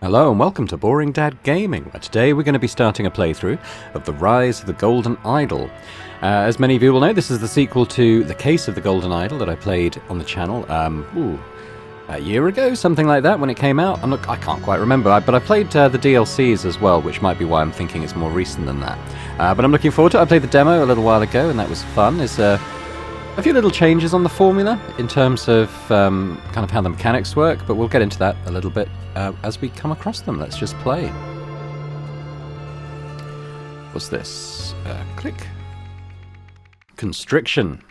Hello and welcome to Boring Dad Gaming, where today we're going to be starting a playthrough of The Rise of the Golden Idol. As many of you will know, this is the sequel to The Case of the Golden Idol that I played on the channel a year ago, something like that, when it came out. I can't quite remember, but I played the DLCs as well, which might be why I'm thinking it's more recent than that. But I'm looking forward to it. I played the demo a little while ago, and that was fun. There's a few little changes on the formula in terms of kind of how the mechanics work, but we'll get into that a little bit as we come across them. Let's just play. What's this? Click. Constriction.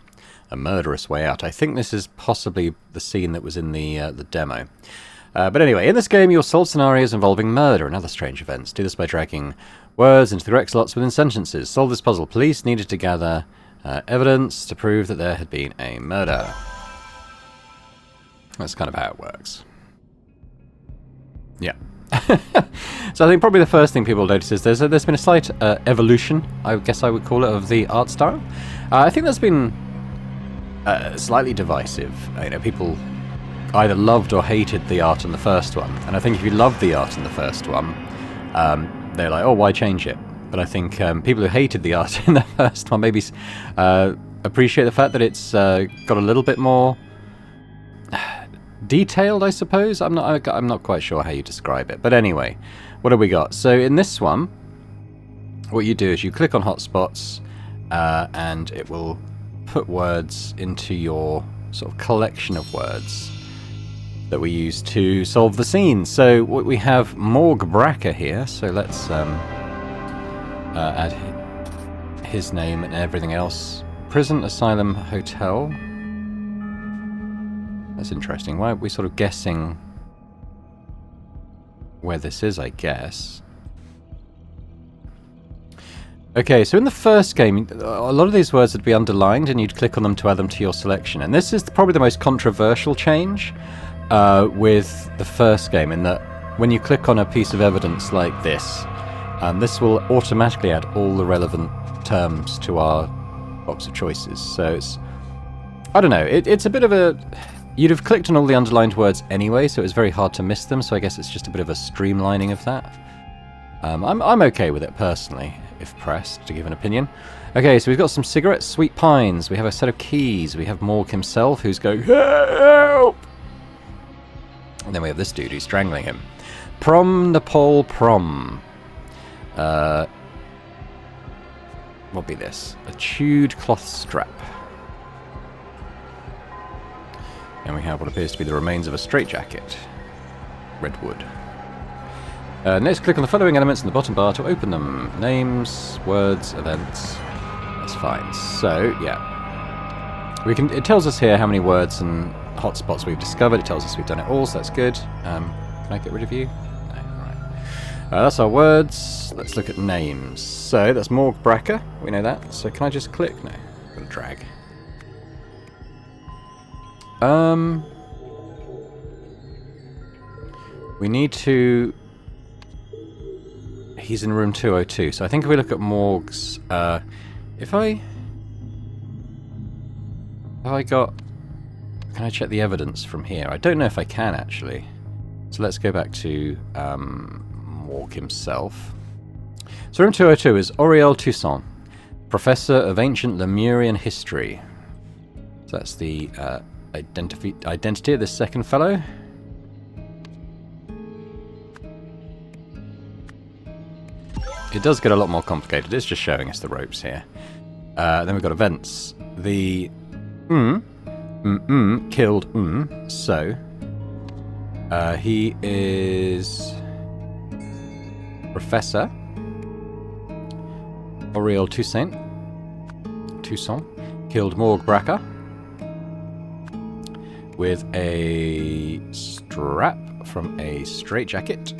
A murderous way out. I think this is possibly the scene that was in the demo. But anyway, in this game you'll solve scenarios involving murder and other strange events. Do this by dragging words into the correct slots within sentences. Solve this puzzle. Police needed to gather evidence to prove that there had been a murder. That's kind of how it works. Yeah. So I think probably the first thing people notice is there's been a slight evolution, I guess I would call it, of the art style. I think that's been slightly divisive. You know, people either loved or hated the art in the first one, and I think if you loved the art in the first one, they're like, oh, why change it? But I think people who hated the art in the first one maybe appreciate the fact that it's got a little bit more detailed, I suppose. I'm not quite sure how you describe it. But anyway, what have we got? So in this one, what you do is you click on hotspots, and it will put words into your sort of collection of words that we use to solve the scene. So we have Morgue Bracker here. So let's add his name and everything else. Prison, asylum, hotel. That's interesting. Why are we sort of guessing where this is, I guess? Okay, so in the first game, a lot of these words would be underlined and you'd click on them to add them to your selection. And this is probably the most controversial change with the first game, in that when you click on a piece of evidence like this, this will automatically add all the relevant terms to our box of choices. So it's, I don't know, it's a bit of a... You'd have clicked on all the underlined words anyway, so it's very hard to miss them, so I guess it's just a bit of a streamlining of that. I'm okay with it, personally, if pressed, to give an opinion. Okay, so we've got some cigarettes, sweet pines, we have a set of keys, we have Morgue himself, who's going, help! And then we have this dude who's strangling him. Prom, Nepal, prom. What'll be this? A chewed cloth strap. And we have what appears to be the remains of a straitjacket. Redwood. Next, click on the following elements in the bottom bar to open them. Names, words, events. That's fine. So, yeah. It tells us here how many words and hotspots we've discovered. It tells us we've done it all, so that's good. Can I get rid of you? No, alright. That's our words. Let's look at names. So, that's Morgue Bracker. We know that. So, can I just click? No. I'm going to drag. We need to... He's in room 202, so I think if we look at Morgue's... If I got... Can I check the evidence from here? I don't know if I can, actually. So let's go back to Morgue himself. So room 202 is Auriel Toussaint, Professor of Ancient Lemurian History. So that's the... identity of this second fellow. It does get a lot more complicated. It's just showing us the ropes here. Then we've got events. The killed so he is Professor Auriel Toussaint killed Morgue Bracker with a strap from a straitjacket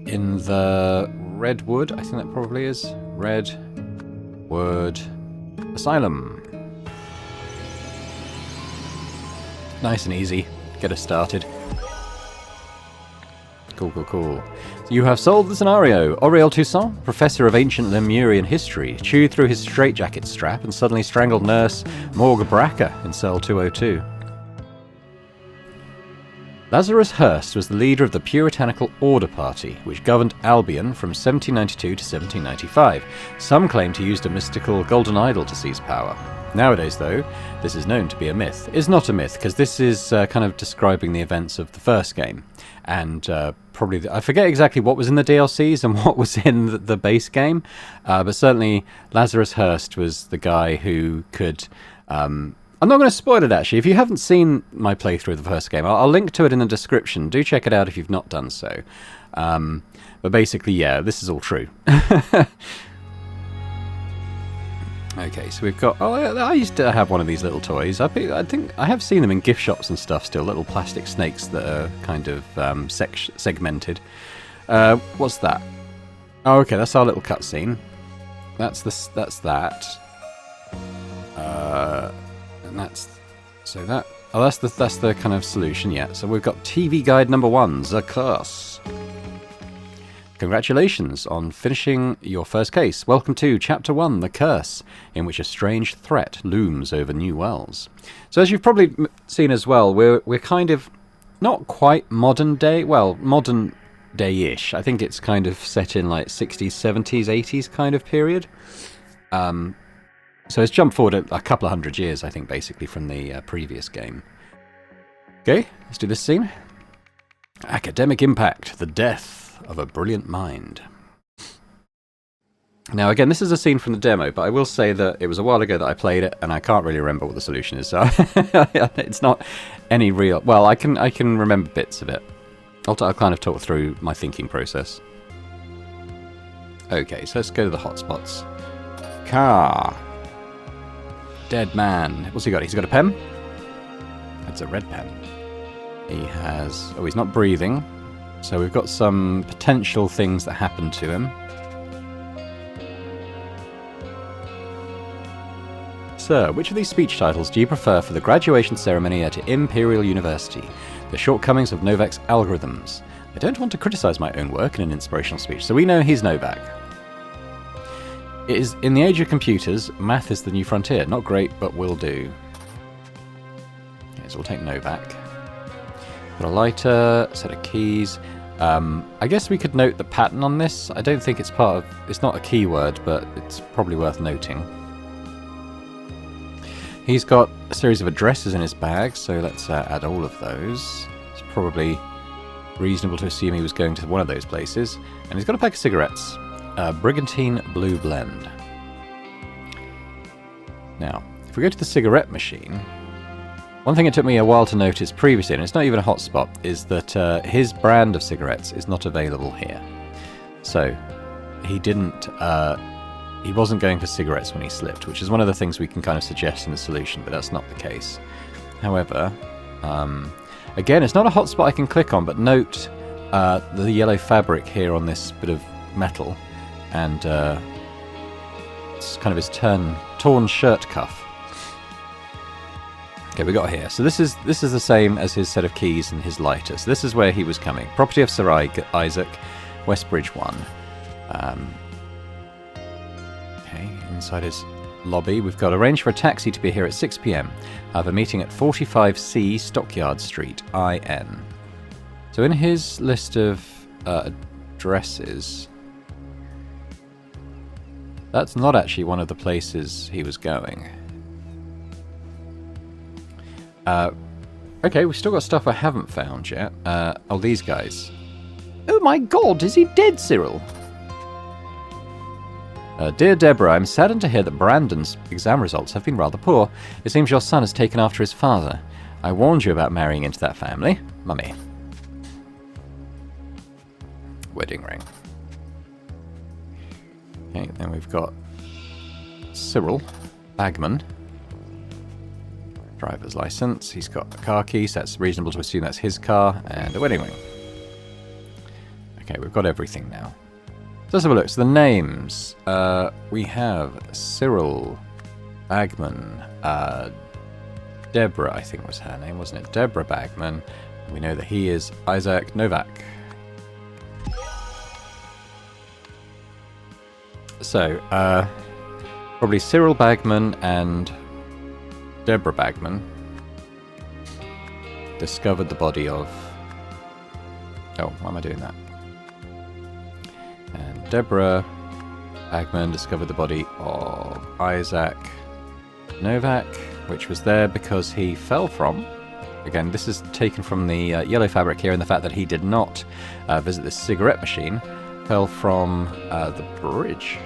in the Redwood, I think that probably is. Redwood Asylum. Nice and easy. Get us started. Cool. So you have solved the scenario. Auriel Toussaint, Professor of Ancient Lemurian History, chewed through his straitjacket strap and suddenly strangled nurse Morgue Bracker in cell 202. Lazarus Hurst was the leader of the Puritanical Order Party, which governed Albion from 1792 to 1795. Some claim he used a mystical golden idol to seize power. Nowadays, though, this is known to be a myth. It's not a myth, because this is kind of describing the events of the first game. And probably, I forget exactly what was in the DLCs and what was in the base game, but certainly Lazarus Hurst was the guy who could... I'm not going to spoil it, actually. If you haven't seen my playthrough of the first game, I'll link to it in the description. Do check it out if you've not done so. But basically, yeah, this is all true. Okay, so we've got... Oh, I used to have one of these little toys. I think I have seen them in gift shops and stuff still. Little plastic snakes that are kind of segmented. What's that? Oh, okay, that's our little cutscene. That's that. And that's... So that... Oh, that's the kind of solution, yeah. So we've got TV Guide number 1, The Curse. Congratulations on finishing your first case. Welcome to Chapter 1, The Curse, in which a strange threat looms over New Wells. So as you've probably seen as well, we're kind of not quite modern day, well, modern day-ish. I think it's kind of set in like 60s, 70s, 80s kind of period. So it's jumped forward a couple of hundred years, I think, basically, from the previous game. Okay, let's do this scene. Academic impact, the death of a brilliant mind. Now, again, this is a scene from the demo, but I will say that it was a while ago that I played it, and I can't really remember what the solution is, so it's not any real... Well, I can remember bits of it. I'll kind of talk through my thinking process. Okay, so let's go to the hotspots. Car. Dead man. What's he got? He's got a pen? That's a red pen. He has... Oh, he's not breathing. So we've got some potential things that happened to him. Sir, which of these speech titles do you prefer for the graduation ceremony at Imperial University? The shortcomings of Novak's algorithms. I don't want to criticize my own work in an inspirational speech, so we know he's Novak. It is in the age of computers, math is the new frontier. Not great, but will do. Okay, so we'll take Novak. Got a lighter, set of keys. I guess we could note the pattern on this. I don't think it's part of... It's not a keyword, but it's probably worth noting. He's got a series of addresses in his bag, so let's add all of those. It's probably reasonable to assume he was going to one of those places. And he's got a pack of cigarettes. Brigantine Blue Blend. Now, if we go to the cigarette machine... One thing it took me a while to notice previously, and it's not even a hotspot, is that his brand of cigarettes is not available here. So, he wasn't going for cigarettes when he slipped, which is one of the things we can kind of suggest in the solution, but that's not the case. However, again, it's not a hotspot I can click on, but note the yellow fabric here on this bit of metal, and it's kind of his torn shirt cuff. Okay, we got here. So this is the same as his set of keys and his lighter. So this is where he was coming. Property of Sir Isaac, Westbridge 1. Okay, inside his lobby, we've got arranged for a taxi to be here at 6 p.m. I have a meeting at 45C Stockyard Street, IN. So in his list of addresses, that's not actually one of the places he was going. Okay, we've still got stuff I haven't found yet. Oh, these guys. Oh my god, is he dead, Cyril? Dear Deborah, I'm saddened to hear that Brandon's exam results have been rather poor. It seems your son has taken after his father. I warned you about marrying into that family. Mummy. Wedding ring. Okay, then we've got Cyril Bagman. Driver's license. He's got a car key, so that's reasonable to assume that's his car, and a wedding ring. Okay, we've got everything now. So let's have a look. So the names. We have Cyril Bagman. Deborah, I think was her name, wasn't it? Deborah Bagman. We know that he is Isaac Novak. So, probably Cyril Bagman and Deborah Bagman discovered the body of Oh, why am I doing that? And Deborah Bagman discovered the body of Isaac Novak, which was there because he fell from... Again, this is taken from the yellow fabric here, and the fact that he did not visit this cigarette machine, fell from the bridge.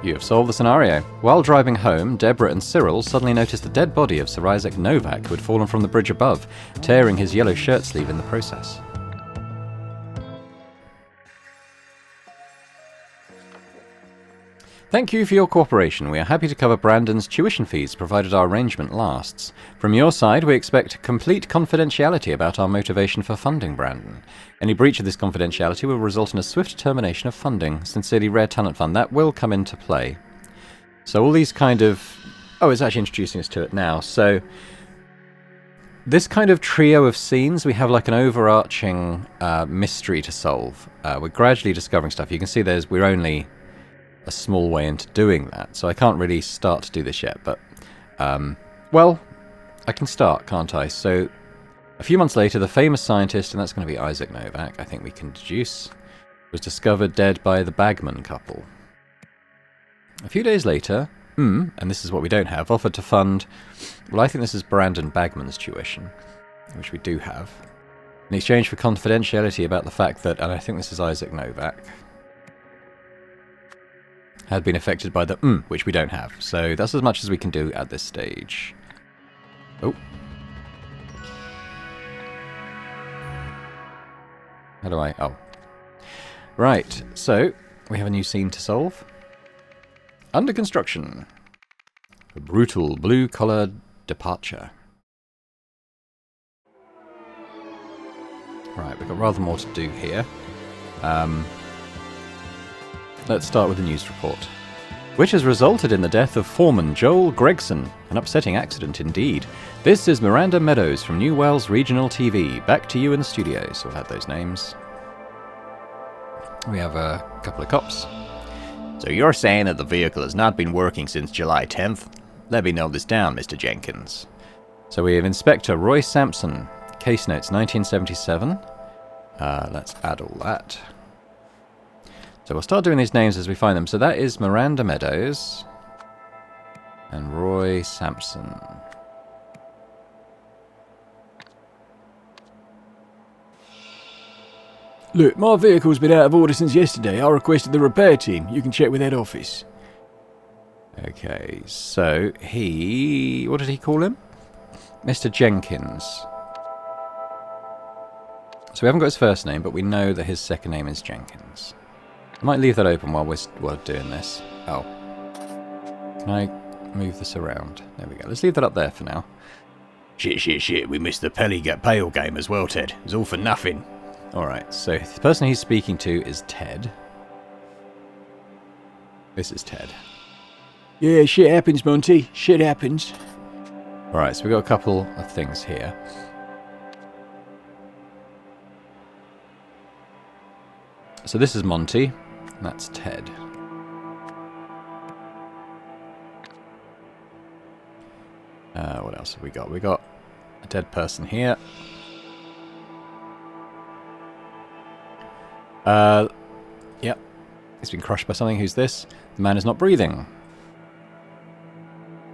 You have solved the scenario. While driving home, Deborah and Cyril suddenly noticed the dead body of Sir Isaac Novak, who had fallen from the bridge above, tearing his yellow shirt sleeve in the process. Thank you for your cooperation. We are happy to cover Brandon's tuition fees, provided our arrangement lasts. From your side, we expect complete confidentiality about our motivation for funding Brandon. Any breach of this confidentiality will result in a swift termination of funding. Sincerely, Rare Talent Fund. That will come into play. So all these kind of... Oh, it's actually introducing us to it now. So this kind of trio of scenes, we have like an overarching mystery to solve. We're gradually discovering stuff. You can see we're only a small way into doing that, so I can't really start to do this yet, but well, I can start, can't I? So a few months later, the famous scientist, and that's going to be Isaac Novak, I think we can deduce, was discovered dead by the Bagman couple. A few days later, and this is what we don't have, offered to fund, well, I think this is Brandon Bagman's tuition, which we do have, in exchange for confidentiality about the fact that, and I think this is Isaac Novak, had been affected by the which we don't have. So that's as much as we can do at this stage. Oh. How do I... Oh. Right, so we have a new scene to solve. Under construction. A brutal blue-collar departure. Right, we've got rather more to do here. Let's start with the news report, which has resulted in the death of foreman Joel Gregson. An upsetting accident indeed. This is Miranda Meadows from New Wales Regional TV. Back to you in the studio, so we'll have those names. We have a couple of cops. So you're saying that the vehicle has not been working since July 10th? Let me note this down, Mr. Jenkins. So we have Inspector Roy Sampson. Case notes 1977. Let's add all that. So we'll start doing these names as we find them. So that is Miranda Meadows and Roy Sampson. Look, my vehicle's been out of order since yesterday. I requested the repair team. You can check with head office. Okay, so he... What did he call him? Mr. Jenkins. So we haven't got his first name, but we know that his second name is Jenkins. I might leave that open while we're doing this. Oh. Can I move this around? There we go. Let's leave that up there for now. Shit. We missed the Pale game as well, Ted. It's all for nothing. Alright, so the person he's speaking to is Ted. This is Ted. Yeah, shit happens, Monty. Shit happens. Alright, so we've got a couple of things here. So this is Monty. That's Ted. What else have we got? We got a dead person here. Yep. He's been crushed by something. Who's this? The man is not breathing.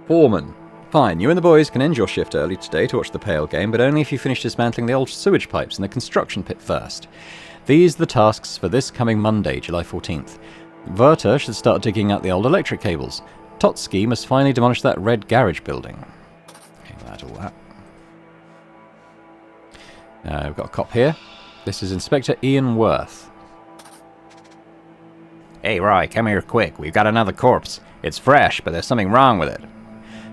Foreman. Fine, you and the boys can end your shift early today to watch the Pale game, but only if you finish dismantling the old sewage pipes in the construction pit first. These are the tasks for this coming Monday, July 14th. Werther should start digging out the old electric cables. Totsky must finally demolish that red garage building. Okay, we'll add all that. We've got a cop here. This is Inspector Ian Worth. Hey, Roy, come here quick. We've got another corpse. It's fresh, but there's something wrong with it.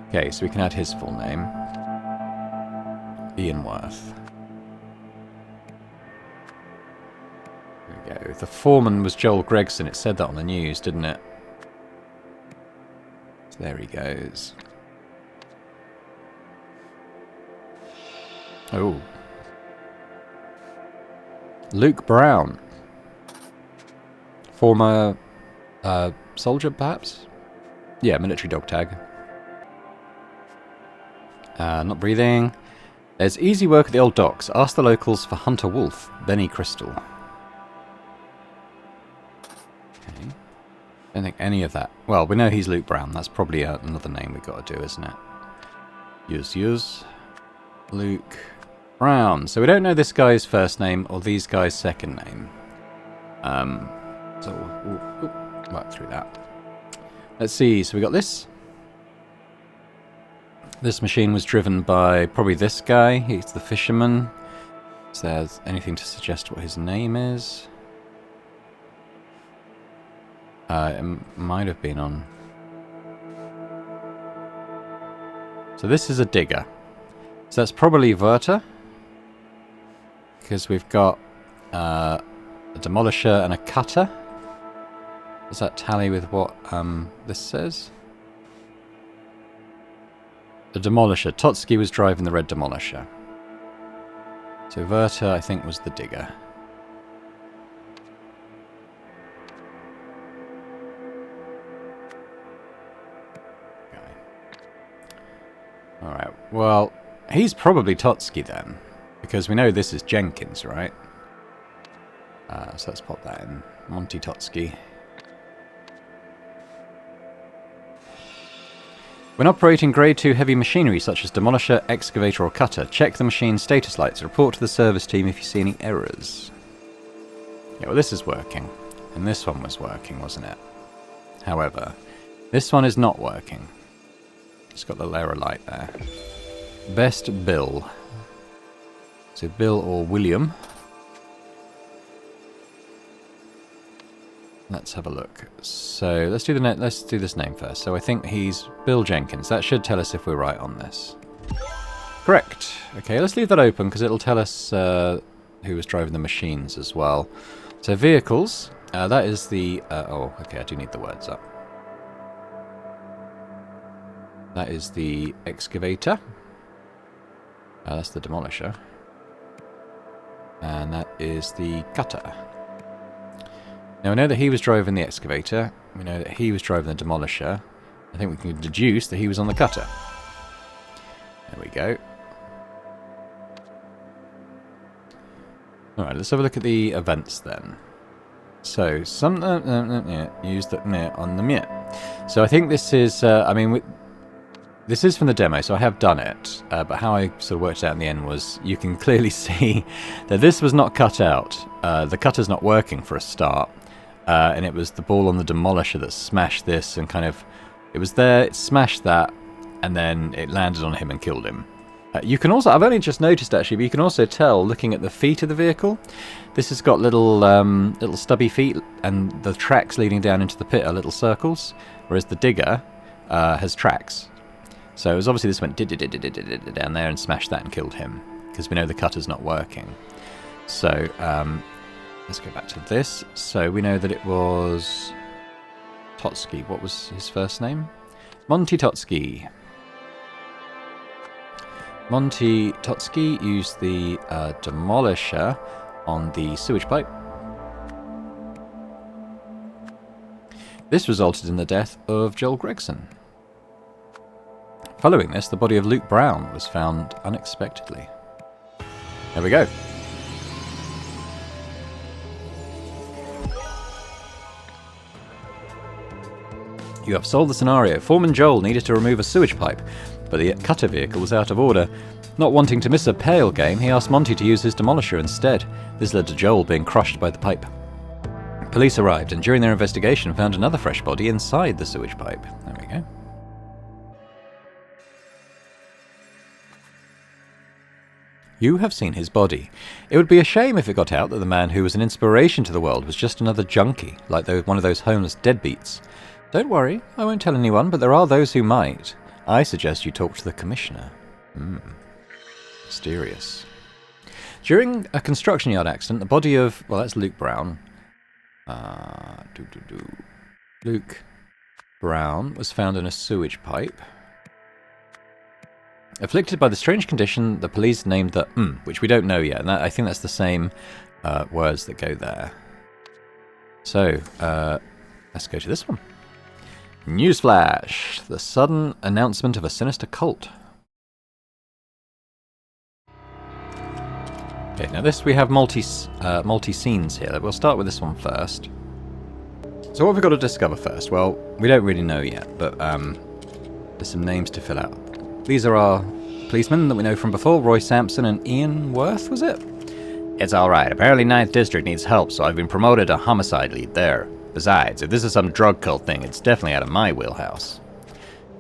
Okay, so we can add his full name. Ian Worth. There we go. The foreman was Joel Gregson. It said that on the news, didn't it? So there he goes. Oh. Luke Brown. Former soldier, perhaps? Yeah, military dog tag. Not breathing. There's easy work at the old docks. Ask the locals for Hunter Wolf, Benny Crystal. Okay. Don't think any of that. Well, we know he's Luke Brown. That's probably another name we've got to do, isn't it? Use. Luke Brown. So we don't know this guy's first name or these guys' second name. So we'll work through that. Let's see. So we got this. This machine was driven by probably this guy. He's the fisherman. Is there anything to suggest what his name is? It might have been on... So this is a digger. So that's probably Werther. Because we've got a demolisher and a cutter. Does that tally with what this says? The demolisher. Totsky was driving the red demolisher. So Werther, I think, was the digger. Okay. Alright, well, he's probably Totsky then. Because we know this is Jenkins, right? So let's pop that in. Monty Totsky. When operating Grade 2 heavy machinery such as demolisher, excavator or cutter, check the machine's status lights. Report to the service team if you see any errors. Yeah, well this is working. And this one was working, wasn't it? However, this one is not working. It's got the error light there. Best Bill. So Bill or William. Let's have a look. So let's do this name first. So I think he's Bill Jenkins. That should tell us if we're right on this. Correct. Okay, let's leave that open because it'll tell us who was driving the machines as well. So vehicles. That is the... oh, okay, I do need the words up. That is the excavator. That's the demolisher. And that is the cutter. Now we know that he was driving the excavator. We know that he was driving the demolisher. I think we can deduce that he was on the cutter. There we go. Alright, let's have a look at the events then. So, some... use the on the mute. So I think this is... this is from the demo, so I have done it. But how I sort of worked it out in the end was you can clearly see that this was not cut out. The cutter's not working for a start. And it was the ball on the demolisher that smashed this and kind of... It was there, it smashed that, and then it landed on him and killed him. You can also... I've only just noticed actually, but you can also tell, looking at the feet of the vehicle, this has got little little stubby feet, and the tracks leading down into the pit are little circles, whereas the digger has tracks. So it was obviously this went down there and smashed that and killed him, because we know the cutter's not working. So... let's go back to this. So we know that it was Totsky. What was his first name? Monty Totsky. Monty Totsky used the demolisher on the sewage pipe. This resulted in the death of Joel Gregson. Following this, the body of Luke Brown was found unexpectedly. There we go. You have solved the scenario. Foreman Joel needed to remove a sewage pipe, but the cutter vehicle was out of order. Not wanting to miss a pale game, he asked Monty to use his demolisher instead. This led to Joel being crushed by the pipe. Police arrived and during their investigation found another fresh body inside the sewage pipe. There we go. You have seen his body. It would be a shame if it got out that the man who was an inspiration to the world was just another junkie, like one of those homeless deadbeats. Don't worry, I won't tell anyone, but there are those who might. I suggest you talk to the commissioner. Mysterious. During a construction yard accident, the body of... Well, that's Luke Brown. Luke Brown was found in a sewage pipe. Afflicted by the strange condition, the police named the which we don't know yet, and I think that's the same words that go there. So, let's go to this one. Newsflash! The sudden announcement of a sinister cult. Okay, now this we have multi-scenes here. We'll start with this one first. So what have we got to discover first? Well, we don't really know yet, but there's some names to fill out. These are our policemen that we know from before, Roy Sampson and Ian Worth, was it? It's alright. Apparently 9th District needs help, so I've been promoted to homicide lead there. Besides, if this is some drug cult thing, it's definitely out of my wheelhouse.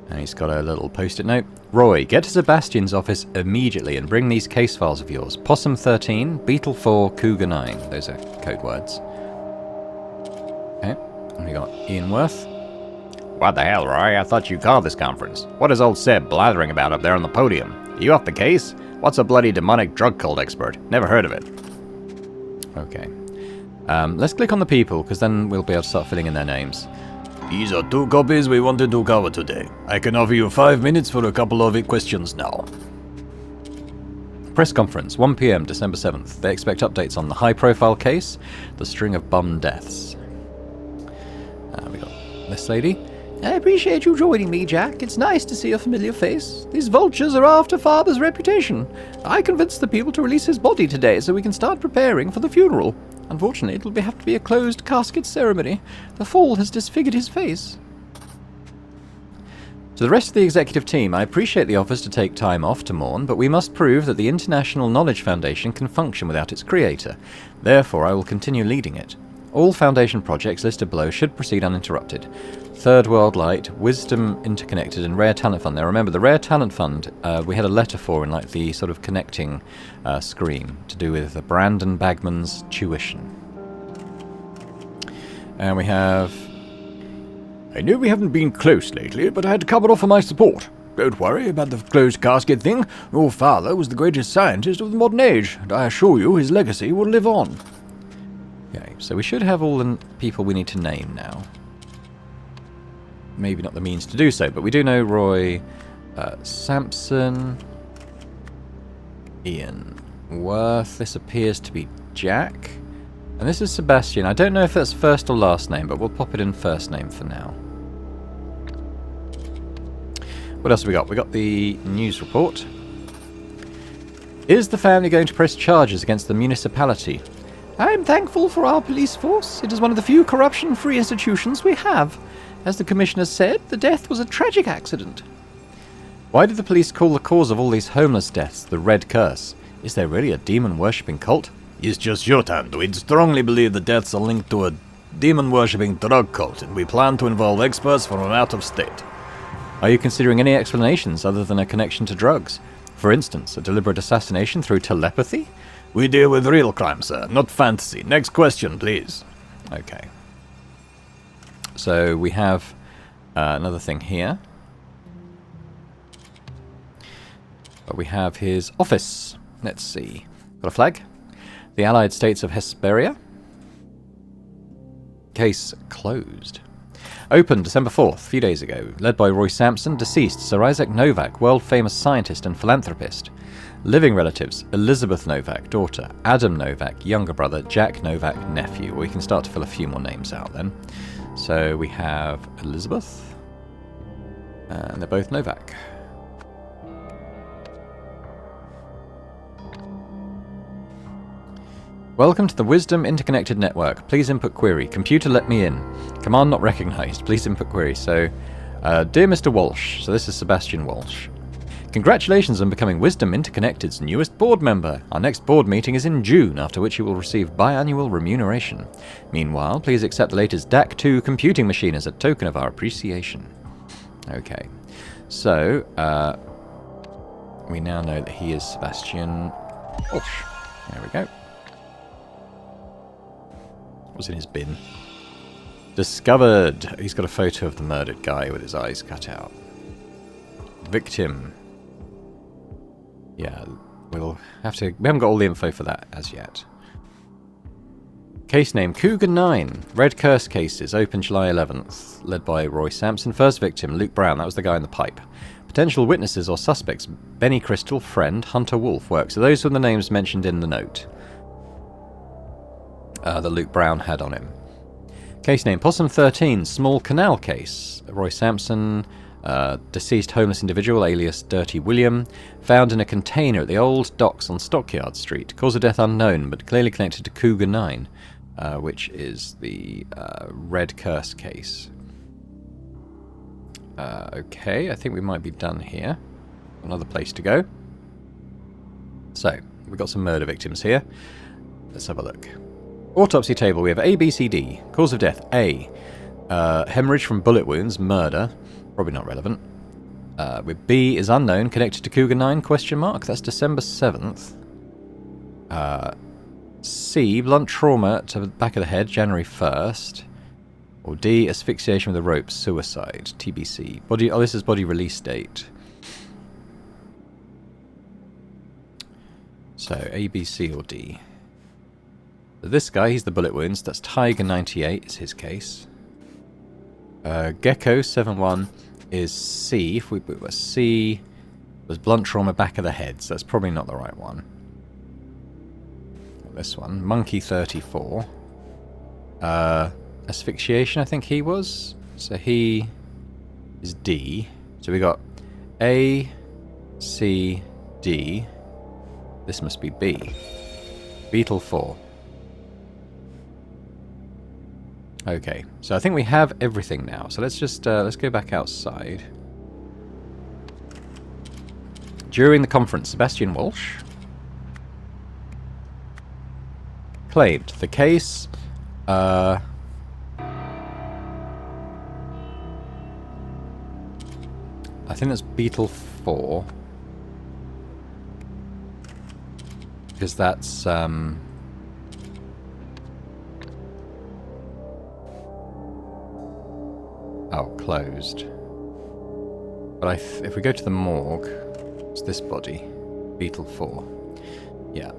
And he's got a little post-it note. Roy, get to Sebastian's office immediately and bring these case files of yours. Possum 13, Beetle 4, Cougar 9. Those are code words. Okay, and we got Ian Worth. What the hell, Roy? I thought you called this conference. What is old Seb blathering about up there on the podium? Are you off the case? What's a bloody demonic drug cult expert? Never heard of it. Okay. Let's click on the people, because then we'll be able to start filling in their names. These are 2 copies we wanted to cover today. I can offer you 5 minutes for a couple of questions now. Press conference, 1 PM, December 7th. They expect updates on the high-profile case, the string of bum deaths. We got this lady. I appreciate you joining me, Jack. It's nice to see a familiar face. These vultures are after Faber's reputation. I convinced the people to release his body today so we can start preparing for the funeral. Unfortunately, it'll have to be a closed casket ceremony. The fall has disfigured his face. To the rest of the executive team, I appreciate the offers to take time off to mourn, but we must prove that the International Knowledge Foundation can function without its creator. Therefore, I will continue leading it. All Foundation projects listed below should proceed uninterrupted. Third World Light, Wisdom Interconnected, and Rare Talent Fund. Now remember, the Rare Talent Fund, we had a letter for in like the sort of connecting screen to do with Brandon Bagman's tuition. And we have... I know we haven't been close lately, but I had to cover off for my support. Don't worry about the closed casket thing. Your father was the greatest scientist of the modern age, and I assure you his legacy will live on. Okay, so we should have all the people we need to name now. Maybe not the means to do so, but we do know Roy Sampson, Ian Worth. This appears to be Jack. And this is Sebastian. I don't know if that's first or last name, but we'll pop it in first name for now. What else have we got? We got the news report. Is the family going to press charges against the municipality? I am thankful for our police force. It is one of the few corruption-free institutions we have. As the Commissioner said, the death was a tragic accident. Why did the police call the cause of all these homeless deaths the Red Curse? Is there really a demon-worshipping cult? It's just your time. We'd strongly believe the deaths are linked to a demon-worshipping drug cult, and we plan to involve experts from out of state. Are you considering any explanations other than a connection to drugs? For instance, a deliberate assassination through telepathy? We deal with real crime, sir, not fantasy. Next question, please. Okay. So we have another thing here. But we have his office. Let's see. Got a flag? The Allied States of Hesperia. Case closed. Opened December 4th, a few days ago. Led by Roy Sampson, deceased Sir Isaac Novak, world-famous scientist and philanthropist. Living relatives, Elizabeth Novak, daughter, Adam Novak, younger brother, Jack Novak, nephew. We can start to fill a few more names out then. So we have Elizabeth, and they're both Novak. Welcome to the Wisdom Interconnected Network. Please input query. Computer, let me in. Command not recognized. Please input query. So, dear Mr. Walsh. So this is Sebastian Walsh. Congratulations on becoming Wisdom Interconnected's newest board member. Our next board meeting is in June, after which you will receive biannual remuneration. Meanwhile, please accept the latest DAC2 computing machine as a token of our appreciation. Okay. So, we now know that he is Sebastian Walsh. There we go. What's in his bin? Discovered! He's got a photo of the murdered guy with his eyes cut out. Victim. Yeah, we'll have to... We haven't got all the info for that as yet. Case name, Cougar 9. Red Curse cases, open July 11th. Led by Roy Sampson. First victim, Luke Brown. That was the guy in the pipe. Potential witnesses or suspects, Benny Crystal, Friend, Hunter Wolf. Work. So those were the names mentioned in the note. That Luke Brown had on him. Case name, Possum 13, Small Canal Case. Roy Sampson, Deceased homeless individual, alias Dirty William, found in a container at the old docks on Stockyard Street. Cause of death unknown, but clearly connected to Cougar 9, which is the Red Curse case. Okay, I think we might be done here. Another place to go. So, we've got some murder victims here. Let's have a look. Autopsy table, we have A, B, C, D. Cause of death, A. Hemorrhage from bullet wounds, murder. Probably not relevant. With B is unknown, connected to Cougar 9, question mark. That's December 7th. C, blunt trauma to the back of the head, January 1st. Or D, asphyxiation with a rope, suicide, TBC. Body. Oh, this is body release date. So, A, B, C, or D. So this guy, he's the bullet wounds. That's Tiger 98 is his case. Gecko 71 is C. If we put a C, was blunt trauma back of the head, so that's probably not the right one. This one, Monkey 34. Asphyxiation, I think he was. So he is D. So we got A, C, D. This must be B. Beetle 4. Okay, so I think we have everything now. So let's just let's go back outside. During the conference, Sebastian Walsh claimed the case. I think that's Beetle 4. Because that's oh, closed. But if we go to the morgue, it's this body, Beetle 4. Yeah.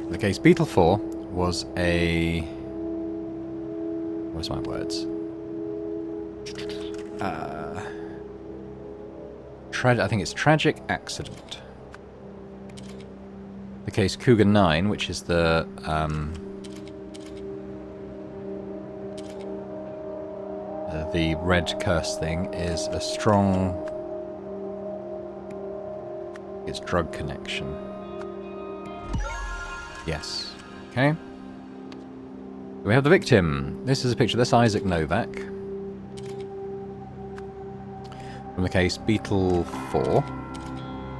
The case Beetle 4 was a... Where's my words? I think it's tragic accident. The case Cougar 9, which is the red curse thing, is a strong... It's drug connection. Yes. Okay. We have the victim. This is a picture. This is Isaac Novak. From the case Beetle 4.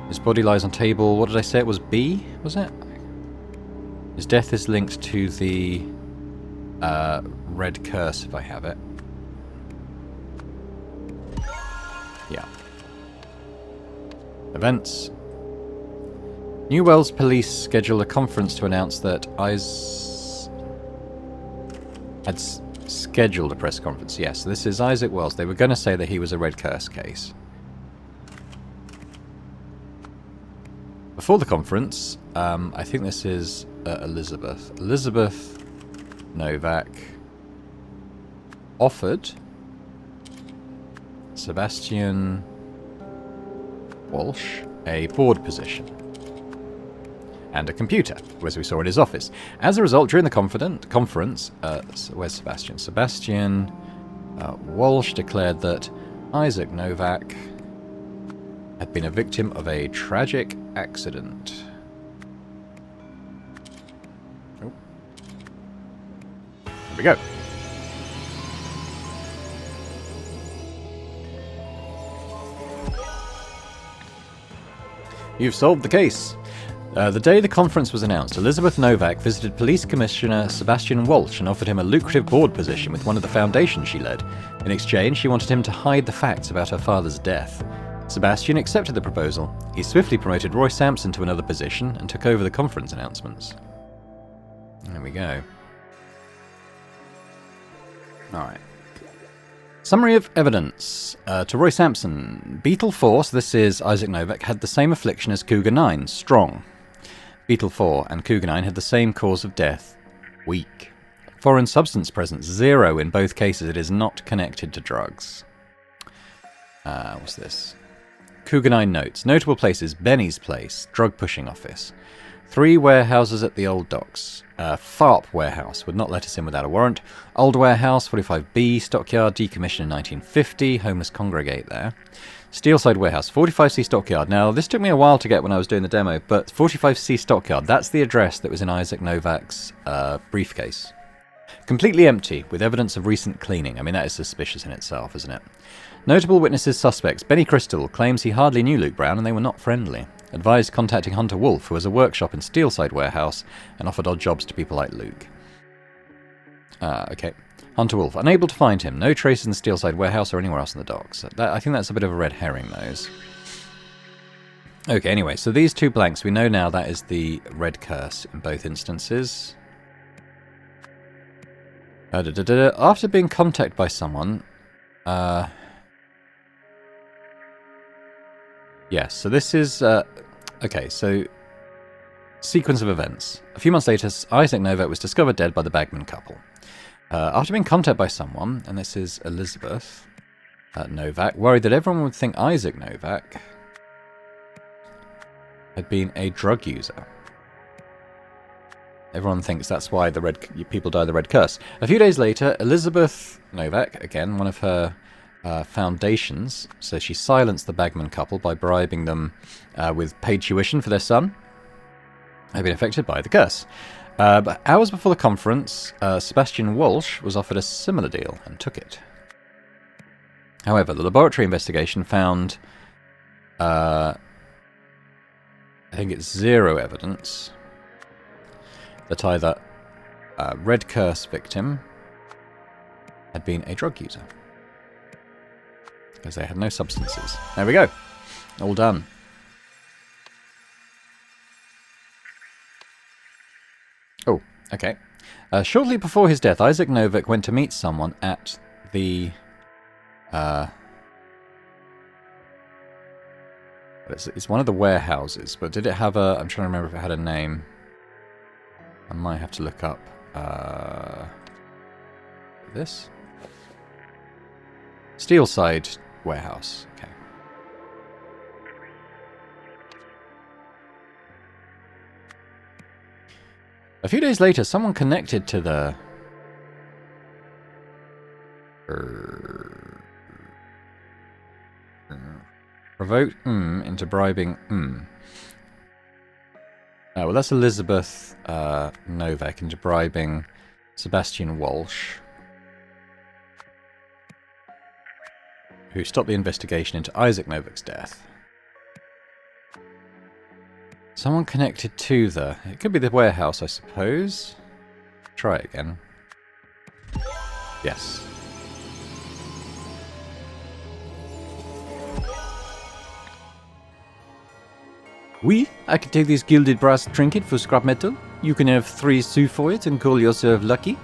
His body lies on table. What did I say? It was B, was it? His death is linked to the red curse, if I have it. Yeah. Events. New Wells Police scheduled a conference to announce that had scheduled a press conference. Yes, this is Isaac Wells. They were going to say that he was a red curse case. Before the conference, I think this is Elizabeth. Elizabeth Novak offered Sebastian Walsh a board position and a computer, as we saw in his office. As a result, during the conference, where's Sebastian? Sebastian Walsh declared that Isaac Novak had been a victim of a tragic accident. Oh. There we go. You've solved the case. The day the conference was announced, Elizabeth Novak visited Police Commissioner Sebastian Walsh and offered him a lucrative board position with one of the foundations she led. In exchange, she wanted him to hide the facts about her father's death. Sebastian accepted the proposal. He swiftly promoted Roy Sampson to another position and took over the conference announcements. There we go. Alright. Summary of evidence. To Roy Sampson, Beetle 4, so this is Isaac Novak, had the same affliction as Cougar 9, strong. Beetle 4 and Cougar 9 had the same cause of death, weak. Foreign substance presence, 0 in both cases. It is not connected to drugs. What's this? Cougar 9 notes. Notable places, Benny's place, drug pushing office. 3 warehouses at the old docks. FARP warehouse would not let us in without a warrant. Old warehouse, 45B, stockyard, decommissioned in 1950. Homeless congregate there. Steelside warehouse, 45C stockyard. Now, this took me a while to get when I was doing the demo, but 45C stockyard, that's the address that was in Isaac Novak's briefcase. Completely empty, with evidence of recent cleaning. I mean, that is suspicious in itself, isn't it? Notable witnesses suspects. Benny Crystal claims he hardly knew Luke Brown and they were not friendly. Advised contacting Hunter Wolf, who has a workshop in Steelside warehouse, and offered odd jobs to people like Luke. Okay. Hunter Wolf. Unable to find him. No traces in the Steelside warehouse or anywhere else in the docks. I think that's a bit of a red herring, those. Okay, anyway, so these 2 blanks, we know now that is the red curse in both instances. After being contacted by someone... Yes, so this is... okay, so... Sequence of events. A few months later, Isaac Novak was discovered dead by the Bagman couple. After being contacted by someone, and this is Elizabeth Novak, worried that everyone would think Isaac Novak had been a drug user. Everyone thinks that's why the people die of the red curse. A few days later, Elizabeth Novak, again, one of her... foundations, so she silenced the Bagman couple by bribing them with paid tuition for their son, had been affected by the curse. But hours before the conference, Sebastian Walsh was offered a similar deal and took it. However, the laboratory investigation found, I think it's 0 evidence that either red curse victim had been a drug user. Because they had no substances. There we go. All done. Oh, okay. Shortly before his death, Isaac Novak went to meet someone at the... it's one of the warehouses, but did it have a... I'm trying to remember if it had a name. I might have to look up... this? Steelside warehouse. Okay. A few days later, someone connected to the... provoked into bribing well, that's Elizabeth Novak into bribing Sebastian Walsh, who stopped the investigation into Isaac Novak's death. Someone connected to the... It could be the warehouse, I suppose. Try it again. Yes. Oui, I can take this gilded brass trinket for scrap metal. You can have 3 sous for it and call yourself lucky.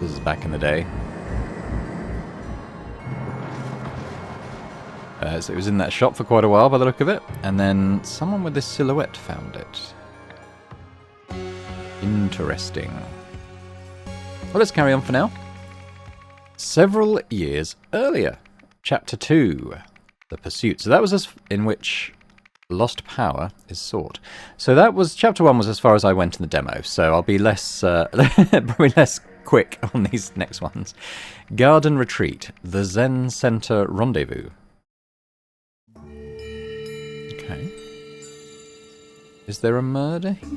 This is back in the day. So it was in that shop for quite a while by the look of it, and then someone with this silhouette found it. Interesting. Well, let's carry on for now. Several years earlier, Chapter 2, The Pursuit. So that was in which lost power is sought. So that was, Chapter 1 was as far as I went in the demo, so I'll be less, probably less quick on these next ones. Garden Retreat, the Zen Center Rendezvous. Okay. Is there a murder here?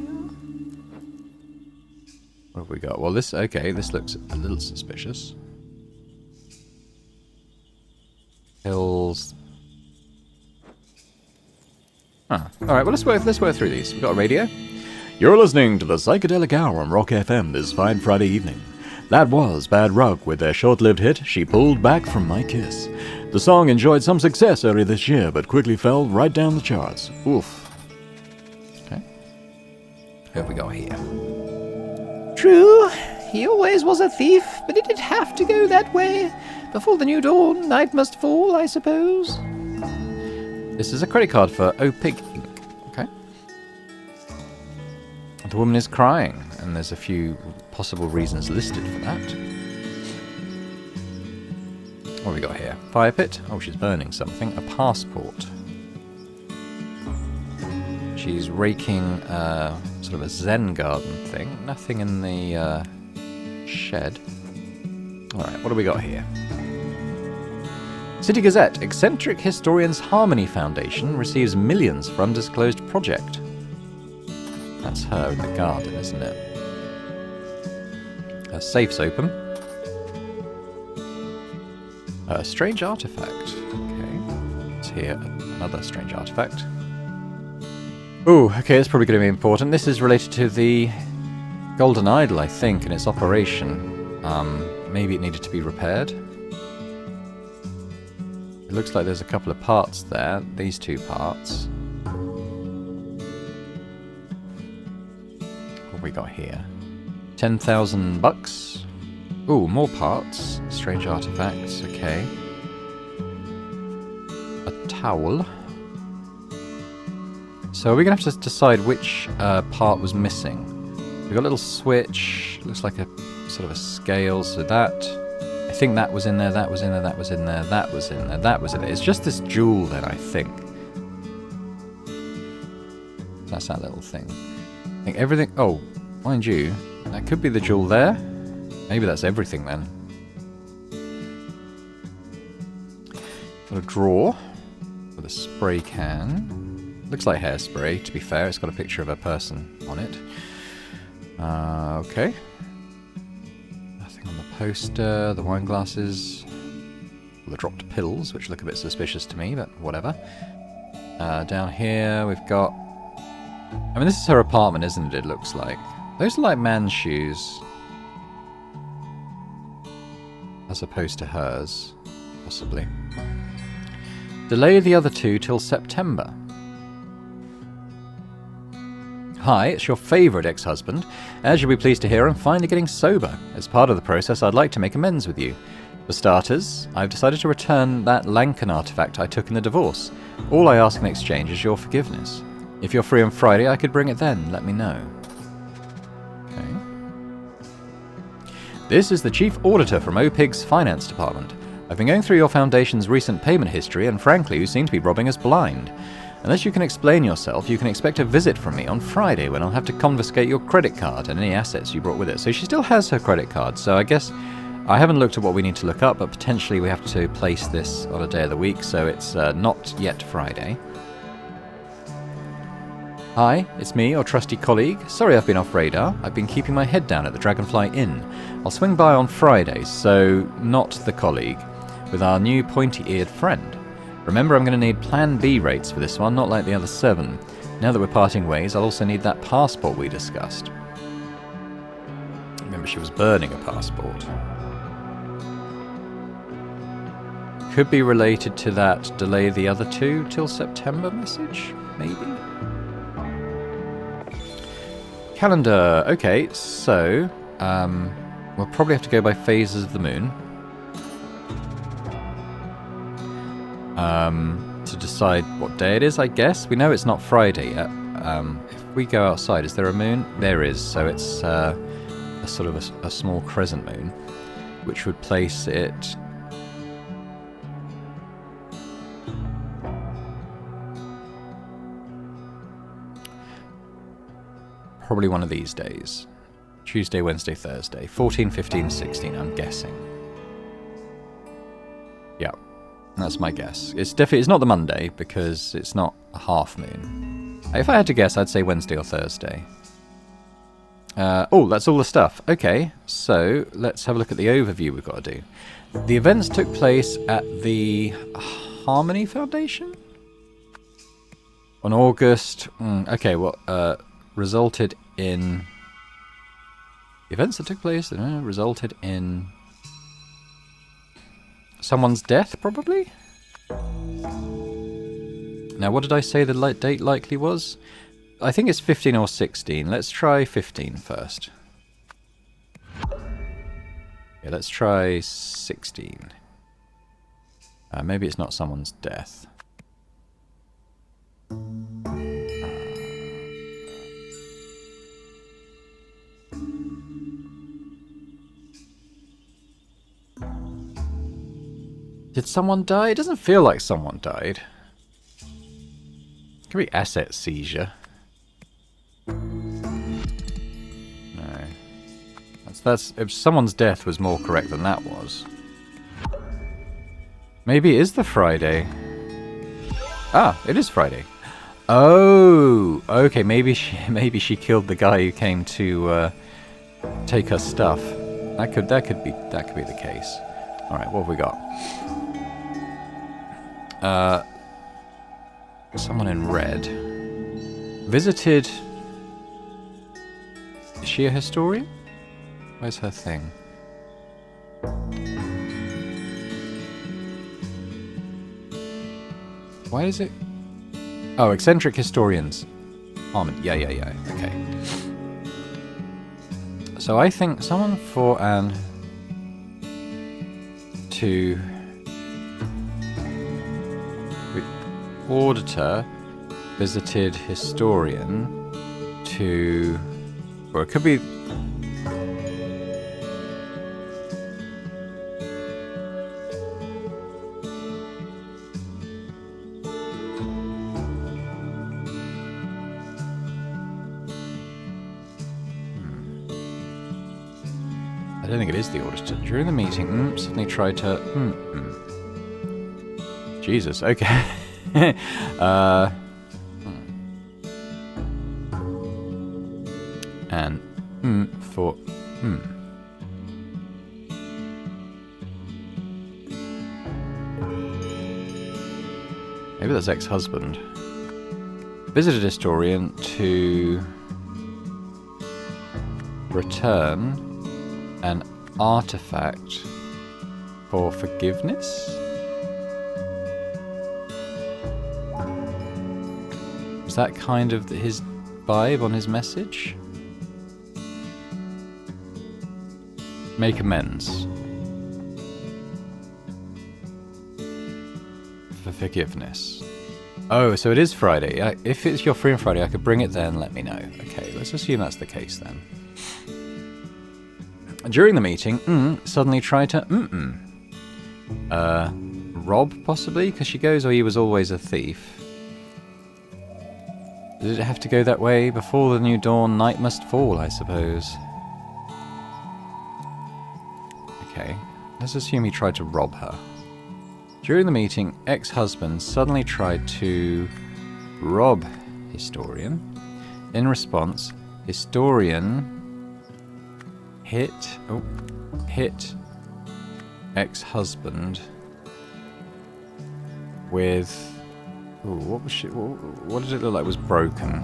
What have we got? Well, this looks a little suspicious. Hills. Alright, well let's work through these. We've got a radio. You're listening to the Psychedelic Hour on Rock FM this fine Friday evening. That was Bad Rug with their short-lived hit, She Pulled Back From My Kiss. The song enjoyed some success earlier this year, but quickly fell right down the charts. Oof. Okay. Who have we got here? True, he always was a thief, but it did have to go that way. Before the new dawn, night must fall, I suppose. This is a credit card for Opig Inc. Okay. The woman is crying, and there's a few possible reasons listed for that. What have we got here? Fire pit. Oh, she's burning something. A passport. She's raking sort of a Zen garden thing. Nothing in the shed. Alright, what do we got here? City Gazette. Eccentric Historians Harmony Foundation receives millions for undisclosed project. That's her in the garden, isn't it? Her safe's open. A strange artifact. Okay. Let's hear another strange artifact. Ooh, okay, that's probably going to be important. This is related to the Golden Idol, I think, and its operation. Maybe it needed to be repaired. It looks like there's a couple of parts there. These two parts. What have we got here? 10,000 bucks. Ooh, more parts. Strange artifacts. Okay. A towel. So are we going to have to decide which part was missing? We've got a little switch. Looks like a sort of a scale. So that... I think that was in there, that was in there, that was in there, that was in there, that was in there. It's just this jewel then, I think. That's that little thing. I think everything... Oh, mind you, that could be the jewel there. Maybe that's everything then. Got a drawer with a spray can. Looks like hairspray, to be fair. It's got a picture of a person on it. Okay. Nothing on the poster. The wine glasses. The dropped pills, which look a bit suspicious to me, but whatever. Down here we've got... I mean, this is her apartment, isn't it? It looks like. Those are like man's shoes. As opposed to hers. Possibly. Delay the other two till September. Hi, it's your favourite ex-husband. As you'll be pleased to hear, I'm finally getting sober. As part of the process, I'd like to make amends with you. For starters, I've decided to return that Lankan artifact I took in the divorce. All I ask in exchange is your forgiveness. If you're free on Friday, I could bring it then. Let me know. Okay. This is the Chief Auditor from OPIG's Finance Department. I've been going through your foundation's recent payment history, and frankly, you seem to be robbing us blind. Unless you can explain yourself, you can expect a visit from me on Friday when I'll have to confiscate your credit card and any assets you brought with it. So she still has her credit card, so I guess I haven't looked at what we need to look up, but potentially we have to place this on a day of the week, so it's not yet Friday. Hi, it's me, your trusty colleague. Sorry I've been off radar. I've been keeping my head down at the Dragonfly Inn. I'll swing by on Friday, so not the colleague, with our new pointy-eared friend. Remember, I'm going to need Plan B rates for this one, not like the other 7. Now that we're parting ways, I'll also need that passport we discussed. Remember, she was burning a passport. Could be related to that delay the other two till September message, maybe? Calendar. Okay, so we'll probably have to go by phases of the moon. To decide what day it is, I guess. We know it's not Friday yet. If we go outside, is there a moon? There is, so it's a sort of a small crescent moon, which would place it... probably one of these days. Tuesday, Wednesday, Thursday. 14, 15, 16, I'm guessing. Yeah. That's my guess. It's not the Monday, because it's not a half moon. If I had to guess, I'd say Wednesday or Thursday. Oh, that's all the stuff. Okay, so let's have a look at the overview we've got to do. The events took place at the Harmony Foundation? On August... okay, well, resulted in... The events that took place resulted in... someone's death, probably? Now, what did I say the date likely was? I think it's 15 or 16. Let's try 15 first. Yeah, let's try 16. Maybe it's not someone's death. Did someone die? It doesn't feel like someone died. It could be asset seizure. That's if someone's death was more correct than that was. Maybe it is the Friday. Ah, it is Friday. Oh, okay. Maybe she killed the guy who came to take her stuff. That could be the case. All right, what have we got? Someone in red visited. Is she a historian? Where's her thing? Why is it? Oh, eccentric historians. Harmony. Yeah. Okay. So I think someone for an to auditor visited historian to, or it could be. I don't think it is the auditor. During the meeting, suddenly tried to... Jesus, okay. And for... Maybe that's ex-husband. Visited historian to return an artifact for forgiveness? Is that kind of his vibe on his message? Make amends. For forgiveness. Oh, so it is Friday. If it's your free on Friday, I could bring it there and let me know. Okay, let's assume that's the case then. During the meeting, suddenly tried to rob, possibly? Because she goes, oh, he was always a thief. Did it have to go that way? Before the new dawn, night must fall, I suppose. Okay, let's assume he tried to rob her. During the meeting, ex-husband suddenly tried to rob historian. In response, historian hit ex-husband with... Ooh, what was she... What did it look like was broken?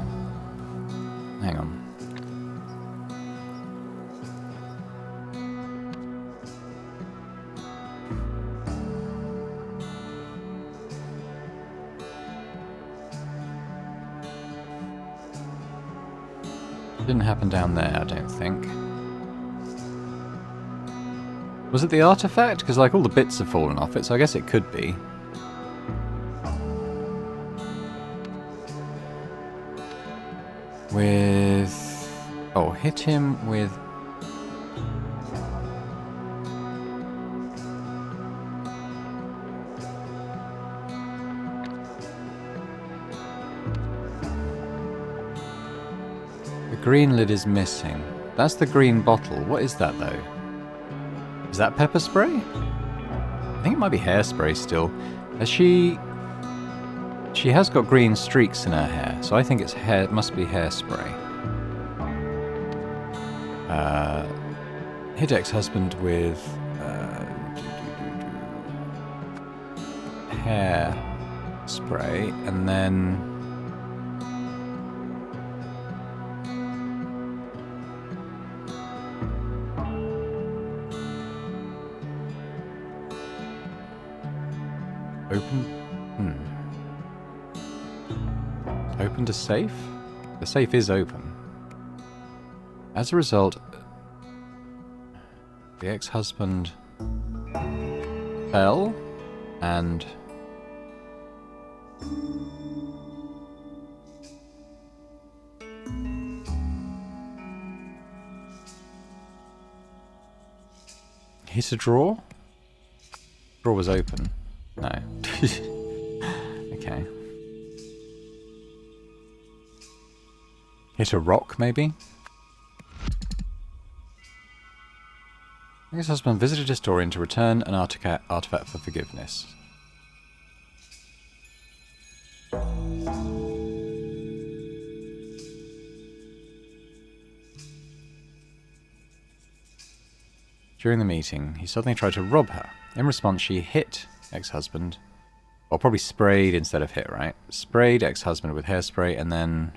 Hang on. Didn't happen down there, I don't think. Was it the artifact? Because like all the bits have fallen off it, so I guess it could be. With... Oh, hit him with... The green lid is missing. That's the green bottle. What is that though? Is that pepper spray? I think it might be hairspray still. Has she... She has got green streaks in her hair, so I think it's hair. It must be hairspray. Hit ex-husband with hair spray, and then opened a safe? The safe is open. As a result, the ex-husband fell and hit a drawer? Drawer was open. No. Okay. Hit a rock, maybe? Ex-husband visited historian to return an artifact for forgiveness. During the meeting, he suddenly tried to rob her. In response, she hit ex-husband. Or probably sprayed instead of hit, right? Sprayed ex-husband with hairspray and then...